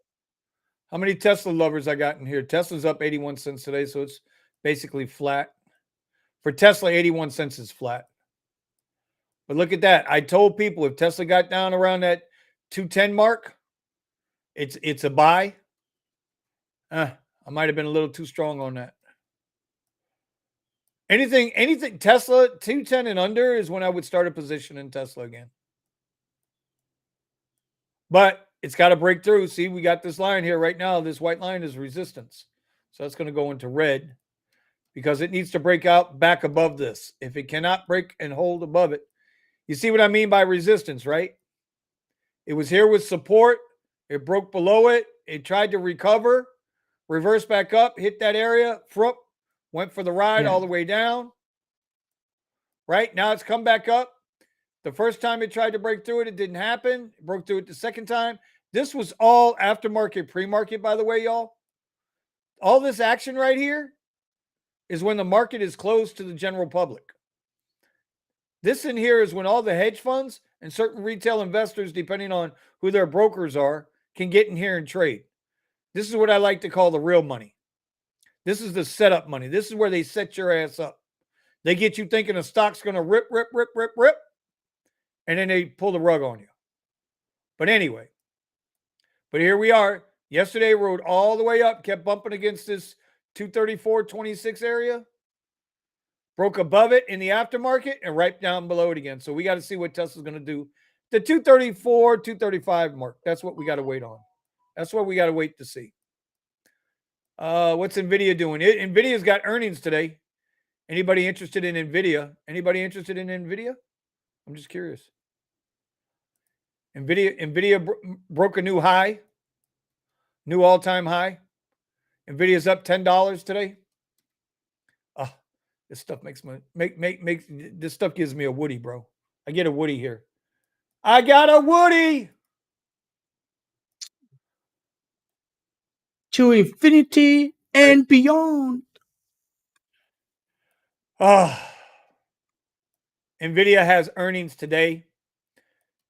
How many Tesla lovers I got in here? Tesla's up 81 cents today, so it's basically flat. For Tesla, 81 cents is flat. But look at that. I told people if Tesla got down around that 210 mark, it's a buy. I might have been a little too strong on that. Anything Tesla 210 and under is when I would start a position in Tesla again. But it's got to break through. See, we got this line here right now. This white line is resistance. So that's going to go into red. because it needs to break out back above this. If it cannot break and hold above it, you see what I mean by resistance, right? It was here with support. It broke below it. It tried to recover, reverse back up, hit that area, went for the ride Yeah. all the way down. Right now it's come back up. The first time it tried to break through it, it didn't happen. It broke through it the second time. This was all aftermarket, pre-market, by the way, y'all. All this action right here is when the market is closed to the general public. This in here is when all the hedge funds and certain retail investors, depending on who their brokers are, can get in here and trade. This is what I like to call the real money. This is the setup money. This is where they set your ass up. They get you thinking a stock's going to rip, and then they pull the rug on you. But anyway, but here we are. Yesterday rode all the way up, kept bumping against this 234.26 area. Broke above it in the aftermarket and right down below it again. So we got to see what Tesla's going to do. The 234, 235 mark. That's what we got to wait on. That's what we got to wait to see. What's NVIDIA doing? NVIDIA's got earnings today. Anybody interested in NVIDIA? Anybody interested in NVIDIA? I'm just curious. NVIDIA broke a new high, new all-time high. NVIDIA's up $10 today. This stuff makes this stuff gives me a Woody, bro. I get a Woody here. I got a Woody. To infinity and beyond. NVIDIA has earnings today.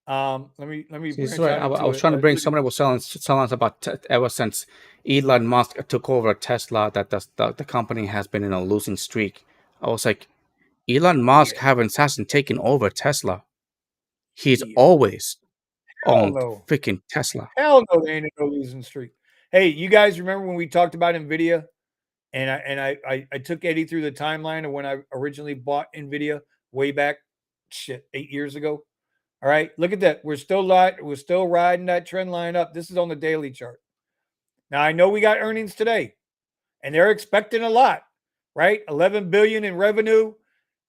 Let me branch out I was trying to bring somebody was telling us about ever since Elon Musk took over Tesla that the company has been in a losing streak. I was like, Elon Musk hasn't taken over Tesla. He's always owned freaking Tesla. Hell no, they ain't in no losing streak. Hey, you guys remember when we talked about NVIDIA? And I took Eddie through the timeline of when I originally bought NVIDIA way back, 8 years ago. All right, look at that. We're still riding that trend line up. This is on the daily chart. Now I know we got earnings today, and they're expecting a lot, right? 11 billion in revenue,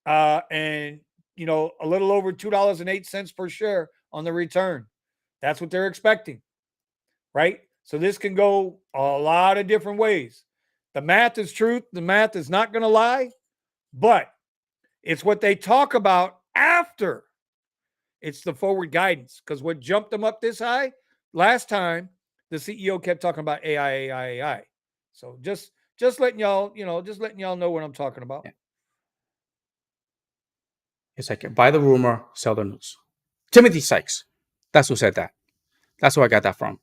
and a little over $2.08 per share on the return. That's what they're expecting, right? So this can go a lot of different ways. The math is truth. The math is not going to lie, but it's what they talk about after. It's the forward guidance, because what jumped them up this high last time, the CEO kept talking about AI. So just letting y'all, know what I'm talking about. Yeah. It's like, buy the rumor, sell the news. Timothy Sykes. That's who said that. That's where I got that from.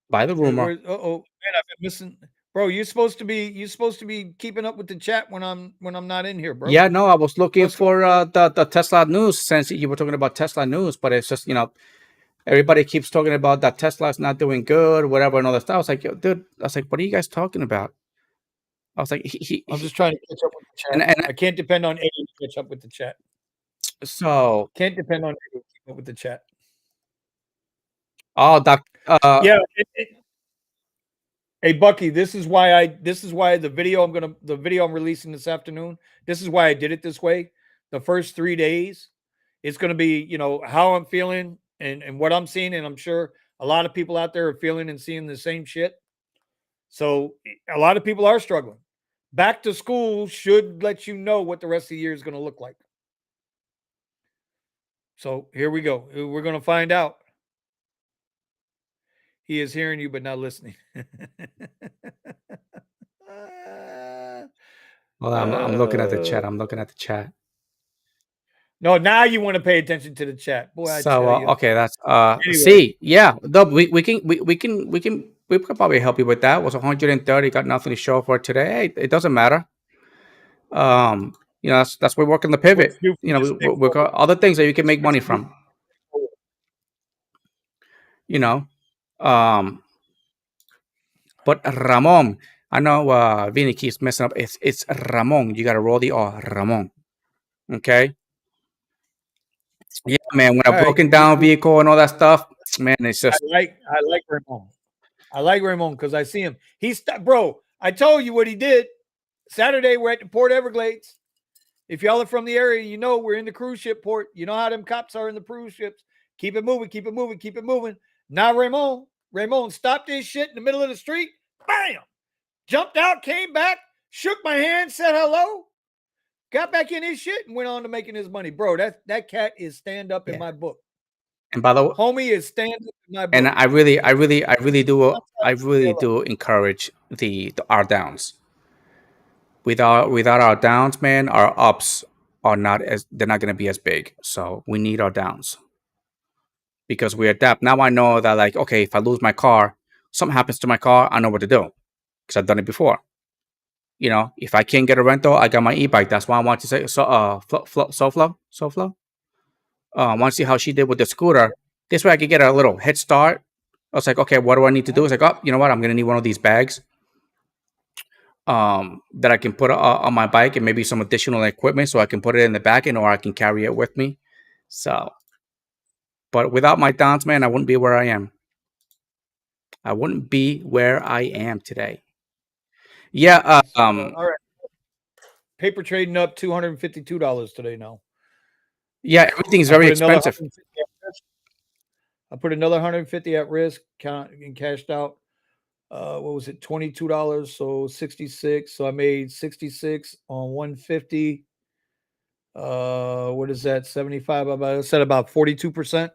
Buy the rumor. Man, I've been missing. Bro, you're supposed to be keeping up with the chat when I'm not in here, bro. Yeah, no, I was looking for the Tesla news, since you were talking about Tesla news, but it's just, everybody keeps talking about that Tesla's not doing good, whatever, and all that stuff. I was like, yo, dude, I was like, what are you guys talking about? I was like, I'm just trying to catch up with the chat. And I can't depend on Eddie to catch up with the chat. So can't depend on Eddie to keep up with the chat. Oh, that yeah. Hey Bucky, this is why the video I'm releasing this afternoon, this is why I did it this way. The first 3 days, it's going to be, how I'm feeling and what I'm seeing, and I'm sure a lot of people out there are feeling and seeing the same shit. So a lot of people are struggling. Back to school should let you know what the rest of the year is going to look like. So here we go. We're going to find out. He is hearing you, but not listening. Well, I'm looking at the chat. I'm looking at the chat. No, now you want to pay attention to the chat, boy. So okay, that's anyway. See, yeah, we could probably help you with that. It was 130, got nothing to show for today. Hey, it doesn't matter. That's we're working the pivot. We got other things that you can make money from. But Ramon, I know Vinny keeps messing up. It's Ramon. You got to roll the R, Ramon. Okay. Yeah, man. When a broken down vehicle and all that stuff, man, it's just. I like Ramon. I like Ramon because I see him. Bro. I told you what he did. Saturday, we're at the Port Everglades. If y'all are from the area, you know we're in the cruise ship port. You know how them cops are in the cruise ships. Keep it moving, keep it moving, keep it moving. Now Ramon stopped this shit in the middle of the street. Bam! Jumped out, came back, shook my hand, said hello, got back in his shit, and went on to making his money. Bro, that cat is stand up in Yeah. my book. And by the way, Homie is stand up in my and book. I really do encourage the our downs. Without our downs, man, our ups are not as they're not gonna be as big. So we need our downs because we adapt. Now I know that like okay, if I lose my car, something happens to my car, I know what to do because I've done it before. You know, if I can't get a rental, I got my e-bike. That's why I want to say so. SoFlo. I want to see how she did with the scooter. This way, I could get a little head start. I was like, okay, what do I need to do? It's like, oh, you know what? I'm gonna need one of these bags that I can put on my bike and maybe some additional equipment so I can put it in the back end or I can carry it with me. So, but without my downs, man, I wouldn't be where I am. I wouldn't be where I am today. Yeah. All right. Paper trading up $252 today now. Yeah. Everything's I very put another expensive. 150 at risk. I put another 150 at risk, and cashed out. What was it? $22, so 66. So I made 66 on 150. What is that? 75. I said about 42%.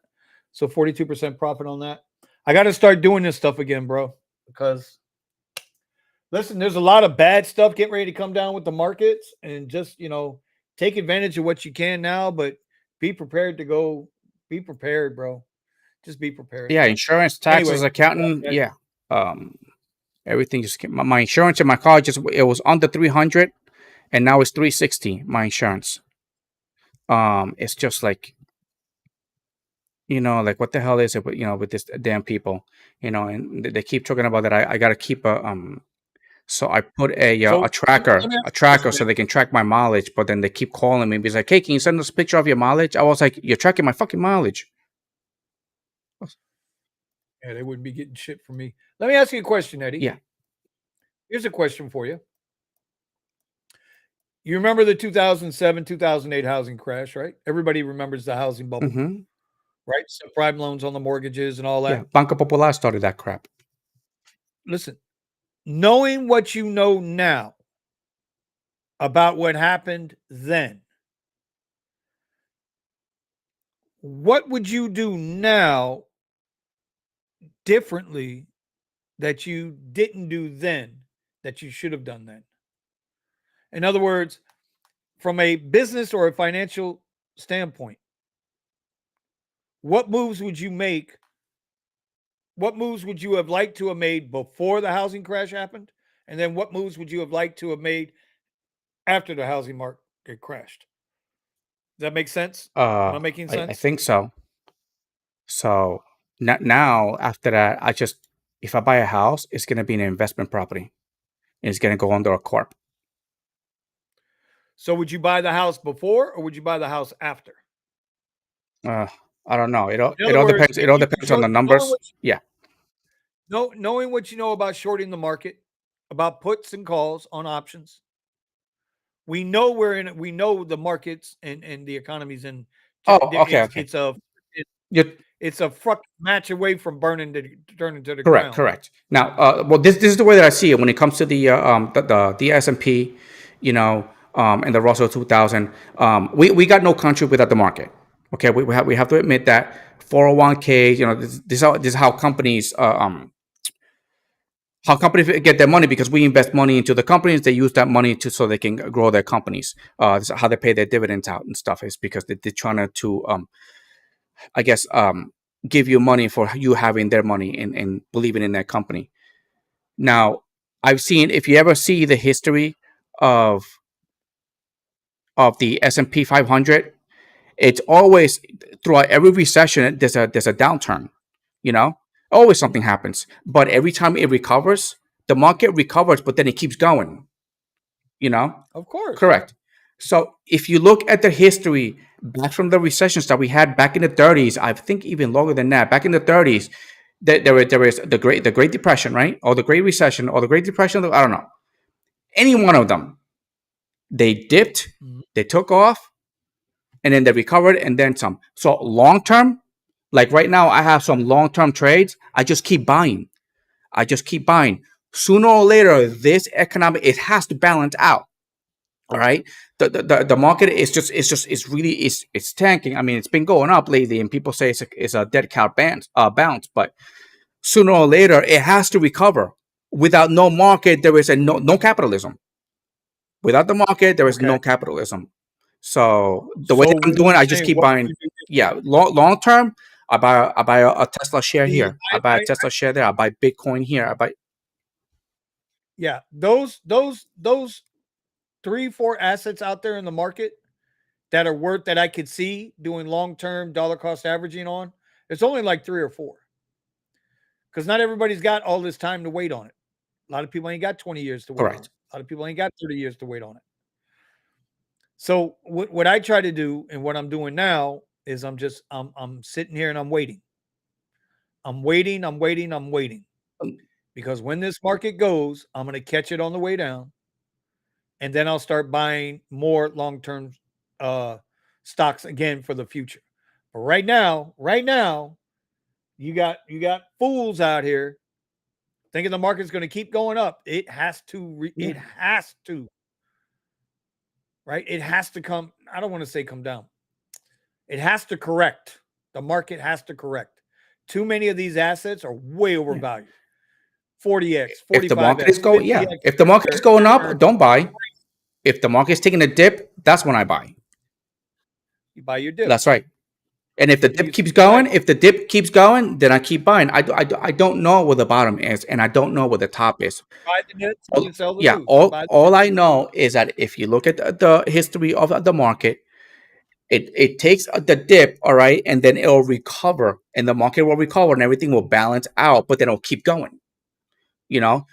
So 42% profit on that. I got to start doing this stuff again, bro. Because listen, there's a lot of bad stuff getting ready to come down with the markets, and just take advantage of what you can now, but be prepared to go. Be prepared, bro. Just be prepared. Yeah. Insurance, taxes, Anyway, accountant. Yeah. Um, everything just my insurance in my car just it was under 300 and now it's 360 my insurance. It's just like like what the hell is it with with this damn people, and they keep talking about that I got to keep so I put a so tracker let me a ask you a tracker question, so Eddie. they can track my mileage, but then they keep calling me and be like, hey, can you send us a picture of your mileage? I was like, you're tracking my fucking mileage. Yeah, they wouldn't be getting shit from me. Let me ask you a question, Eddie. Yeah. Here's a question for you. You remember the 2007, 2008 housing crash, right? Everybody remembers the housing bubble, Mm-hmm. right? Subprime loans on the mortgages and all Yeah, that. Banco Popular started that crap. Listen, knowing what you know now about what happened then, what would you do now differently that you didn't do then that you should have done then? In other words, from a business or a financial standpoint, what moves would you make? What moves would you have liked to have made before the housing crash happened? And then what moves would you have liked to have made after the housing market crashed? Does that make sense? Am I making I sense? think so. So now after that, I just if I buy a house, it's gonna be an investment property. And it's gonna go under a corp. So would you buy the house before or would you buy the house after? Uh, I don't know. It all In it other all words, depends. It if all you can depends on short, the numbers. Yeah. knowing what you know about shorting the market, about puts and calls on options, we know we know the markets and the economies in. Oh, okay, It's okay. it's a You're it's a fuck match away from turning to the correct. ground. Correct. Now, well, this is the way that I see it when it comes to the S&P, and the Russell 2000. We got no country without the market. Okay, we have to admit that 401k. This is how companies get their money because we invest money into the companies. They use that money so they can grow their companies. This is how they pay their dividends out and stuff is because they're trying to I guess give you money for you having their money and believing in that company. Now, I've seen if you ever see the history of the S&P 500, it's always throughout every recession there's a downturn, you know? Always something happens, but every time it recovers, the market recovers, but then it keeps going, you know? Of course. Correct. So if you look at the history back from the recessions that we had back in the 30s, I think even longer than that, back in the 30s, there is the Great Depression, right? Or the Great Recession, or the Great Depression, I don't know. any one of them. They dipped, they took off, and then they recovered, and then some. So long term, like right now, I have some long term trades. I just keep buying. I just keep buying. Sooner or later, this economic it has to balance out. All right, the market is just it's really it's tanking. I mean, it's been going up lately, and people say it's a dead cat bounce, but sooner or later it has to recover. Without no market, there is a no capitalism. Without the market, there is Okay. no capitalism. So the way So that I'm what doing, you're I just saying, keep what buying. would you do? Yeah, long term, I buy a Tesla share See, here. I buy a Tesla share there. I buy Bitcoin here. I buy. yeah, those 3-4 assets out there in the market that are worth that I could see doing long-term dollar cost averaging on, it's only like 3 or 4. Because not everybody's got all this time to wait on it. A lot of people ain't got 20 years to wait on Correct. it. A lot of people ain't got 30 years to wait on it. So what I try to do and what I'm doing now is I'm sitting here and I'm waiting. I'm waiting, I'm waiting, I'm waiting. Because when this market goes, I'm going to catch it on the way down, and then I'll start buying more long-term uh, stocks again for the future. But right now, you got fools out here thinking the market's going to keep going up. It has to. Yeah. It has to. Right. It has to come. I don't want to say come down. It has to correct. The market has to correct. Too many of these assets are way Yeah. overvalued. 40x, If the market is 45x, going, 50x. yeah. If the market is going up, don't buy. If the market is taking a dip, that's when I buy. You buy your dip. That's right. And if the You dip keeps buy going, it. if the dip keeps going, then I keep buying. I don't know where the bottom is, and I don't know where the top is. Buy the dips and All, then sell the yeah, loose. You buy the all dips. I know is that if you look at the history of the market, it takes the dip, all right, and then it'll recover, and the market will recover, and everything will balance out, but then it'll keep going.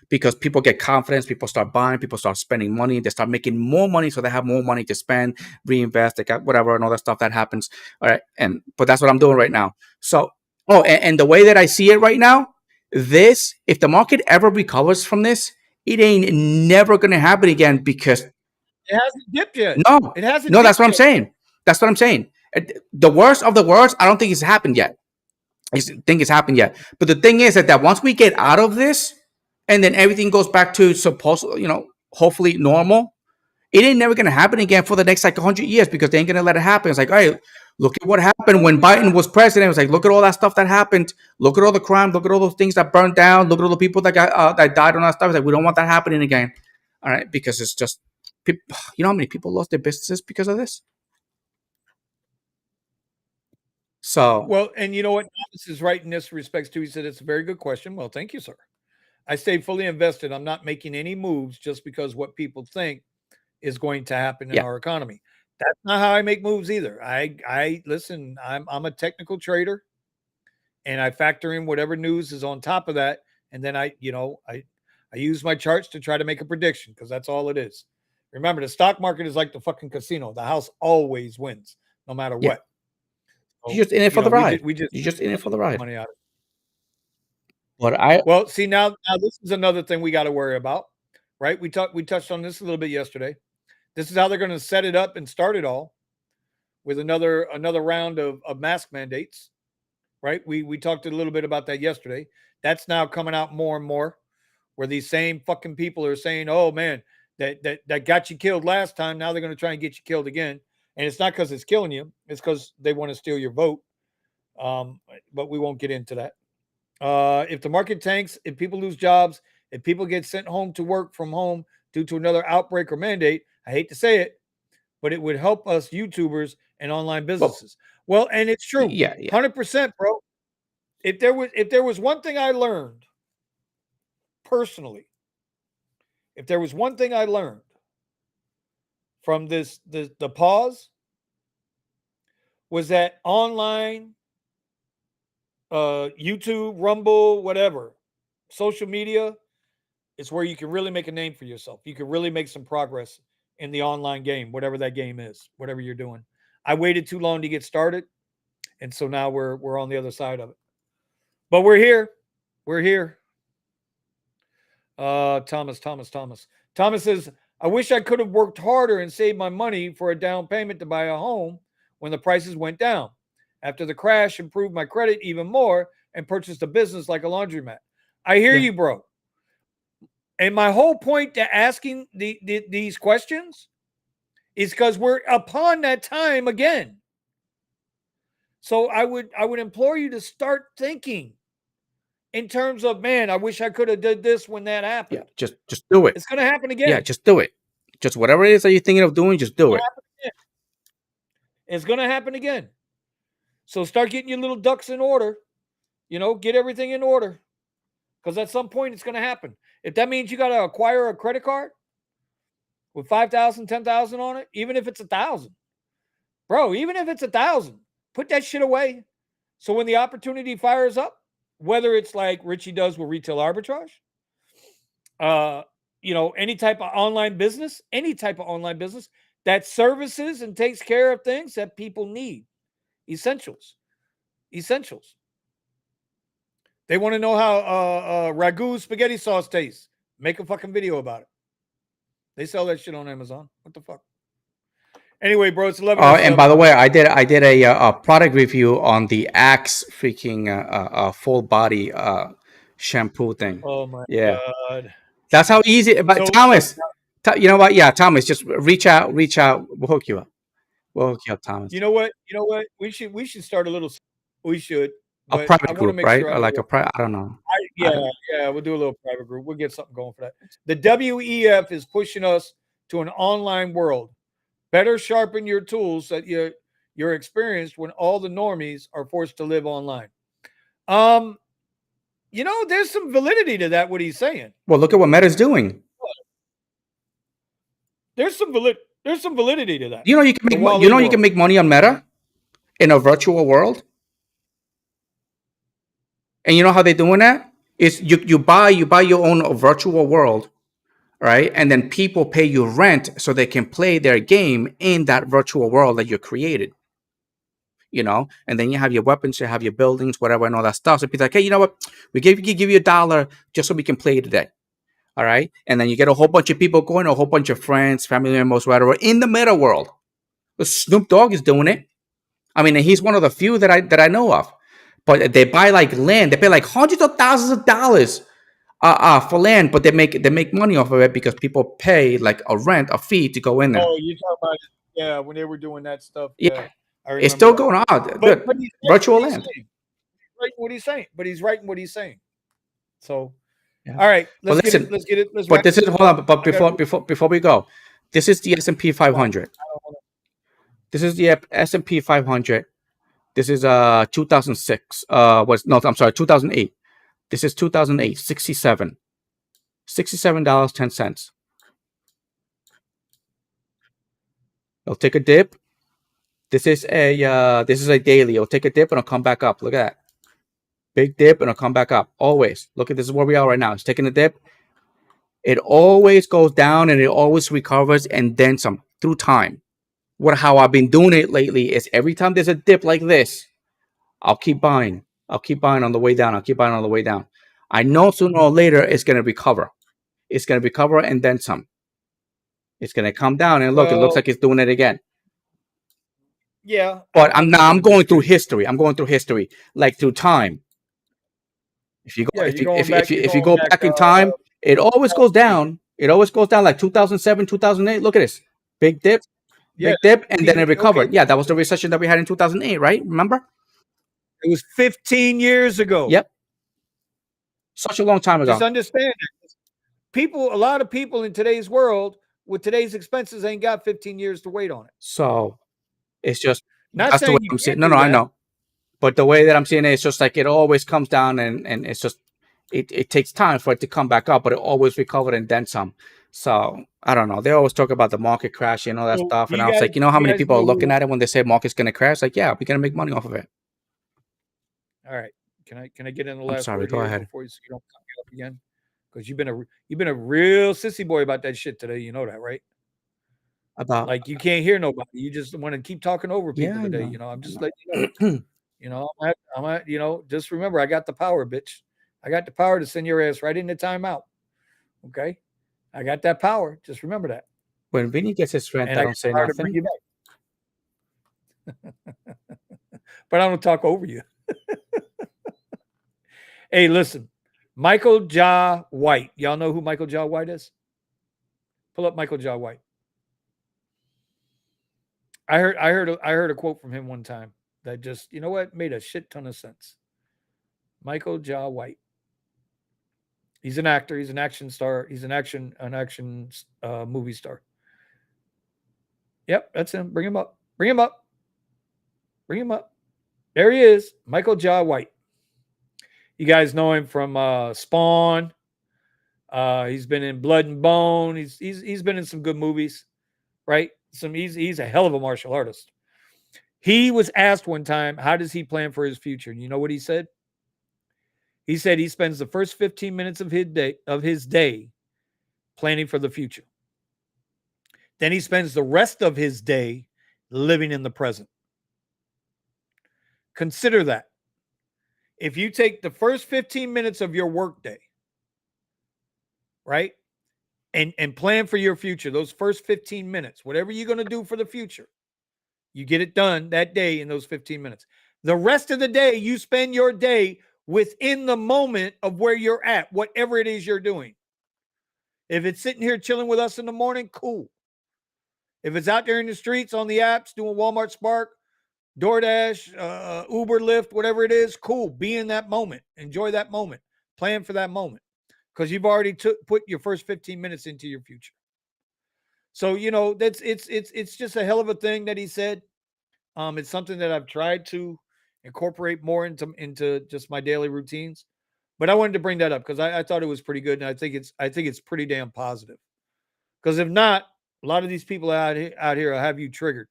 Because people get confidence, people start buying, people start spending money, they start making more money, so they have more money to spend, reinvest, they got whatever and all that stuff that happens. All right, but that's what I'm doing right now. So, and the way that I see it right now, if the market ever recovers from this, it ain't never gonna happen again because It hasn't dipped yet. no, It hasn't no, that's dipped what I'm yet. saying. That's what I'm saying. The worst of the worst, I don't think it's happened yet. I think it's happened yet. But the thing is that once we get out of this, and then everything goes back to hopefully normal, it ain't never gonna happen again for the next like 100 years because they ain't gonna let it happen. It's like, hey, look at what happened when Biden was president. It was like, look at all that stuff that happened. Look at all the crime. Look at all those things that burned down. Look at all the people that died on that stuff. It's like we don't want that happening again. All right, because it's just, you know how many people lost their businesses because of this. So Well, and you know what? This is right in this respects too. He said it's a very good question. Well, thank you, sir. I stay fully invested. I'm not making any moves just because what people think is going to happen in yeah, our economy. That's not how I make moves either. I listen, I'm a technical trader and I factor in whatever news is on top of that. And then I use my charts to try to make a prediction because that's all it is. Remember, the stock market is like the fucking casino. The house always wins, no matter yeah, what. you're So, just in it for the ride. we just You're just in it for the ride. money out of it. But I Well, see now this is another thing we got to worry about, right? We touched on this a little bit yesterday. This is how they're going to set it up and start it all with another round of mask mandates, right? We talked a little bit about that yesterday. That's now coming out more and more, where these same fucking people are saying, "Oh man, that got you killed last time. Now they're going to try and get you killed again." And it's not because it's killing you; it's because they want to steal your vote. But we won't get into that. If the market tanks, if people lose jobs, if people get sent home to work from home due to another outbreak or mandate, I hate to say it, but it would help us YouTubers and online well, businesses. Well, and it's true, yeah. 100%, bro. If there was one thing I learned personally, if there was one thing I learned from the pause was that online, YouTube, Rumble, whatever, social media, it's where you can really make a name for yourself. You can really make some progress in the online game, whatever that game is, whatever you're doing. I waited too long to get started, and so now we're on the other side of it. But we're here. We're here. Thomas says, I wish I could have worked harder and saved my money for a down payment to buy a home when the prices went down. After the crash, improved my credit even more and purchased a business like a laundromat. I hear Yeah. you, bro. And my whole point to asking these questions is because we're upon that time again. So I would implore you to start thinking in terms of, man, I wish I could have did this when that Yeah. happened. Just do it. It's going to happen Yeah. again. Just do it. Just whatever it is that you're thinking of doing, just do it. It's going to happen again. So start getting your little ducks in order. Get everything in order. Because at some point it's going to happen. If that means you got to acquire a credit card with 5,000, 10,000 on it, even if it's 1,000, bro, even if it's 1,000, put that shit away. So when the opportunity fires up, whether it's like Richie does with retail arbitrage, any type of online business, that services and takes care of things that people need, essentials. They want to know how ragu spaghetti sauce tastes. Make a fucking video about it. They sell that shit on Amazon. What the fuck? Anyway, bro, it's 11. And by the way, I did a product review on the Axe freaking full body shampoo thing. Oh my Yeah, god. that's how easy. But So Thomas, you know what? Yeah, Thomas, just reach out. We'll hook you up. We'll hook you up, Thomas. you know what? We should start a little. We should, A but I private want to group, make right? sure I Or know like what. I don't know. I Yeah, don't, yeah, we'll do a little private group. We'll get something going for that. The WEF is pushing us to an online world. Better sharpen your tools that you're experienced when all the normies are forced to live online. Um, there's some validity to that. What he's saying. well, look at what Meta's doing. There's some validity to that. You know you can The make Wally you can world. make money on Meta in a virtual world. And you know how they're doing that? Is you buy your own virtual world, right? And then people pay you rent so they can play their game in that virtual world that you created. And then you have your weapons, you have your buildings, whatever, and all that stuff. So people like, hey, you know what? We give you $1 just so we can play today. All right. And then you get a whole bunch of people going, a whole bunch of friends, family members, whatever, in the meta world. But Snoop Dogg is doing it. I mean, he's one of the few that I know of. But they buy like land. They pay like hundreds of thousands of dollars for land, but they make money off of it because people pay like a fee to go in there. Oh, you talking about when they were doing that stuff? Yeah, Yeah, I it's remember still that. going on. But Good he's virtual land. right what he's saying. But he's right in what he's saying. So, Yeah. all right, But let's get it. listen, Let's get it. Let's but wrap this is this hold up. on. But I gotta before we go, this is the S&P come on. 500. I don't wanna- This is the S&P 500. This is 2006. Was no, I'm sorry, 2008. This is 2008. $67.10. It'll take a dip. This is a daily. It'll take a dip and it'll come back up. Look at that. Big dip and it'll come back up. Always. Look at this is where we are right now. It's taking a dip. It always goes down and it always recovers and then some through time. How I've been doing it lately is every time there's a dip like this, I'll keep buying. I'll keep buying on the way down. I'll keep buying on the way down. I know sooner or later it's going to recover. It's going to recover and then some. It's going to come down and look, it looks Well, like it's doing it again. yeah, But I'm I'm thinking the going through same. history. I'm going through history, like through time. If you go, Yeah, if you're you going if you, back. if you, You're if you going go back. back in time, it always goes down. It always goes down like 2007, 2008. Look at this Yeah, big dip, and then it okay. recovered. Yeah, that was the recession that we had in 2008, right? Remember? It was 15 years ago. Yep, such a long time Just ago. understand that a lot of people in today's world with today's expenses ain't got 15 years to wait on it. So it's just Not that's the way saying you I'm seeing. can't No, no, do I that. know, but the way that I'm seeing it, it's just like it always comes down, and it's just it takes time for it to come back up, but it always recovered and then some. So I don't know. They always talk about the market crash and all that So stuff, do and I was like, how you many guys people are know looking who? at it when they say market's gonna crash? Like, yeah, we're gonna make money off of it. All right. Can I get in the I'm last sorry. word Go here ahead. before you don't cut me up again? Because you've been a real sissy boy about that shit today. You know that, right? About Like you can't hear nobody. You just want to keep talking over yeah, people I today. know. I'm I just know. letting you know. Just remember, I got the power, bitch. I got the power to send your ass right into timeout. Okay, I got that power. Just remember that. When Vinny gets his strength, And I I don't got the say power to bring nothing. you back. But I don't talk over you. Hey, listen, Michael Ja White. Y'all know who Michael Ja White is? Pull up Michael Ja White. I heard a quote from him one time that just, you know what, made a shit ton of sense. Michael Ja White. He's an actor. He's an action star. He's an action movie star. Yep, that's him. Bring him up. Bring him up. Bring him up. There he is, Michael Ja White. You guys know him from Spawn. He's been in Blood and Bone. He's been in some good movies, right? He's a hell of a martial artist. He was asked one time, how does he plan for his future? And you know what he said? He said he spends the first 15 minutes of his day planning for the future. Then he spends the rest of his day living in the present. Consider that. If you take the first 15 minutes of your workday, right, and plan for your future, those first 15 minutes, whatever you're going to do for the future, you get it done that day in those 15 minutes. The rest of the day, you spend your day within the moment of where you're at, whatever it is you're doing. If it's sitting here chilling with us in the morning, cool. If it's out there in the streets, on the apps, doing Walmart Spark, DoorDash, Uber, Lyft, whatever it is, cool. Be in that moment. Enjoy that moment. Plan for that moment because you've already put your first 15 minutes into your future. So, you know, it's just a hell of a thing that he said. It's something that I've tried to incorporate more into just my daily routines. But I wanted to bring that up because I thought it was pretty good, and I think it's pretty damn positive. Because if not, a lot of these people out here will have you triggered.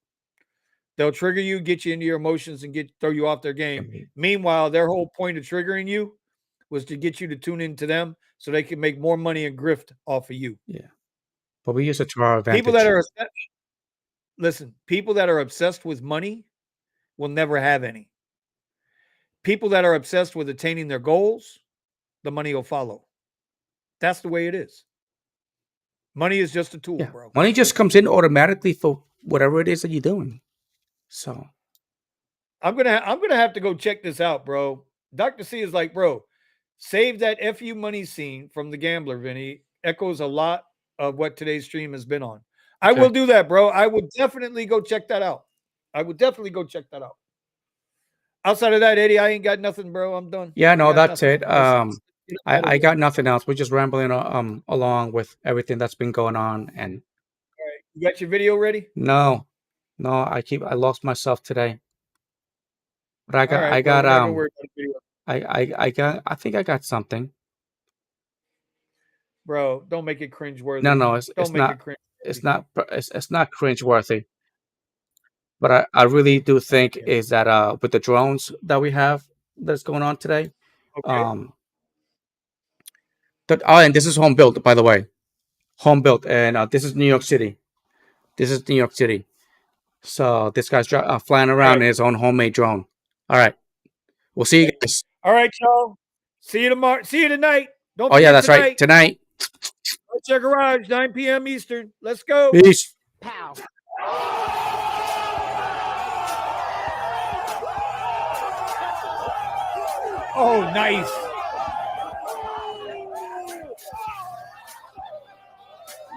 They'll trigger you, get you into your emotions, and throw you off their game. Meanwhile, their whole point of triggering you was to get you to tune into them so they can make more money and grift off of you. Yeah, but we use it to our People that advantage. people that are obsessed with money will never have any. People that are obsessed with attaining their goals, the money will follow. That's the way it is. Money is just a tool, Yeah, bro. money just comes in automatically for whatever it is that you're doing. So I'm gonna have to go check this out, bro. Dr. C is like, bro, save that FU money scene from The Gambler, Vinny. Echoes a lot of what today's stream has been on. I okay. will do that, bro. I would definitely go check that out. I would definitely go check that out. Outside of that, Eddie, I ain't got nothing, bro. I'm done. Yeah, I no, got that's nothing. it. I got nothing else. We're just rambling along with everything that's been going on. And All right. You got your video ready? no, I lost myself today. But All right. Well, we're not gonna worry about the video. I think I got something. Bro, don't make it No, cringeworthy. no, Don't make it cringeworthy. it's not cringeworthy. But I really do think Okay. is that with the drones that we have that's going on today, Okay. um and this is home built, by the way. Home built, and this is New York City. This is New York City. So this guy's flying All around right. in his own homemade drone. All right. We'll see you Okay. guys. All right, y'all. See you tomorrow. See you tonight. Don't Oh, yeah, forget that's right. tonight. Tonight. Let's check garage, 9 p.m. Eastern. Let's go. Peace. Pow. Oh, nice.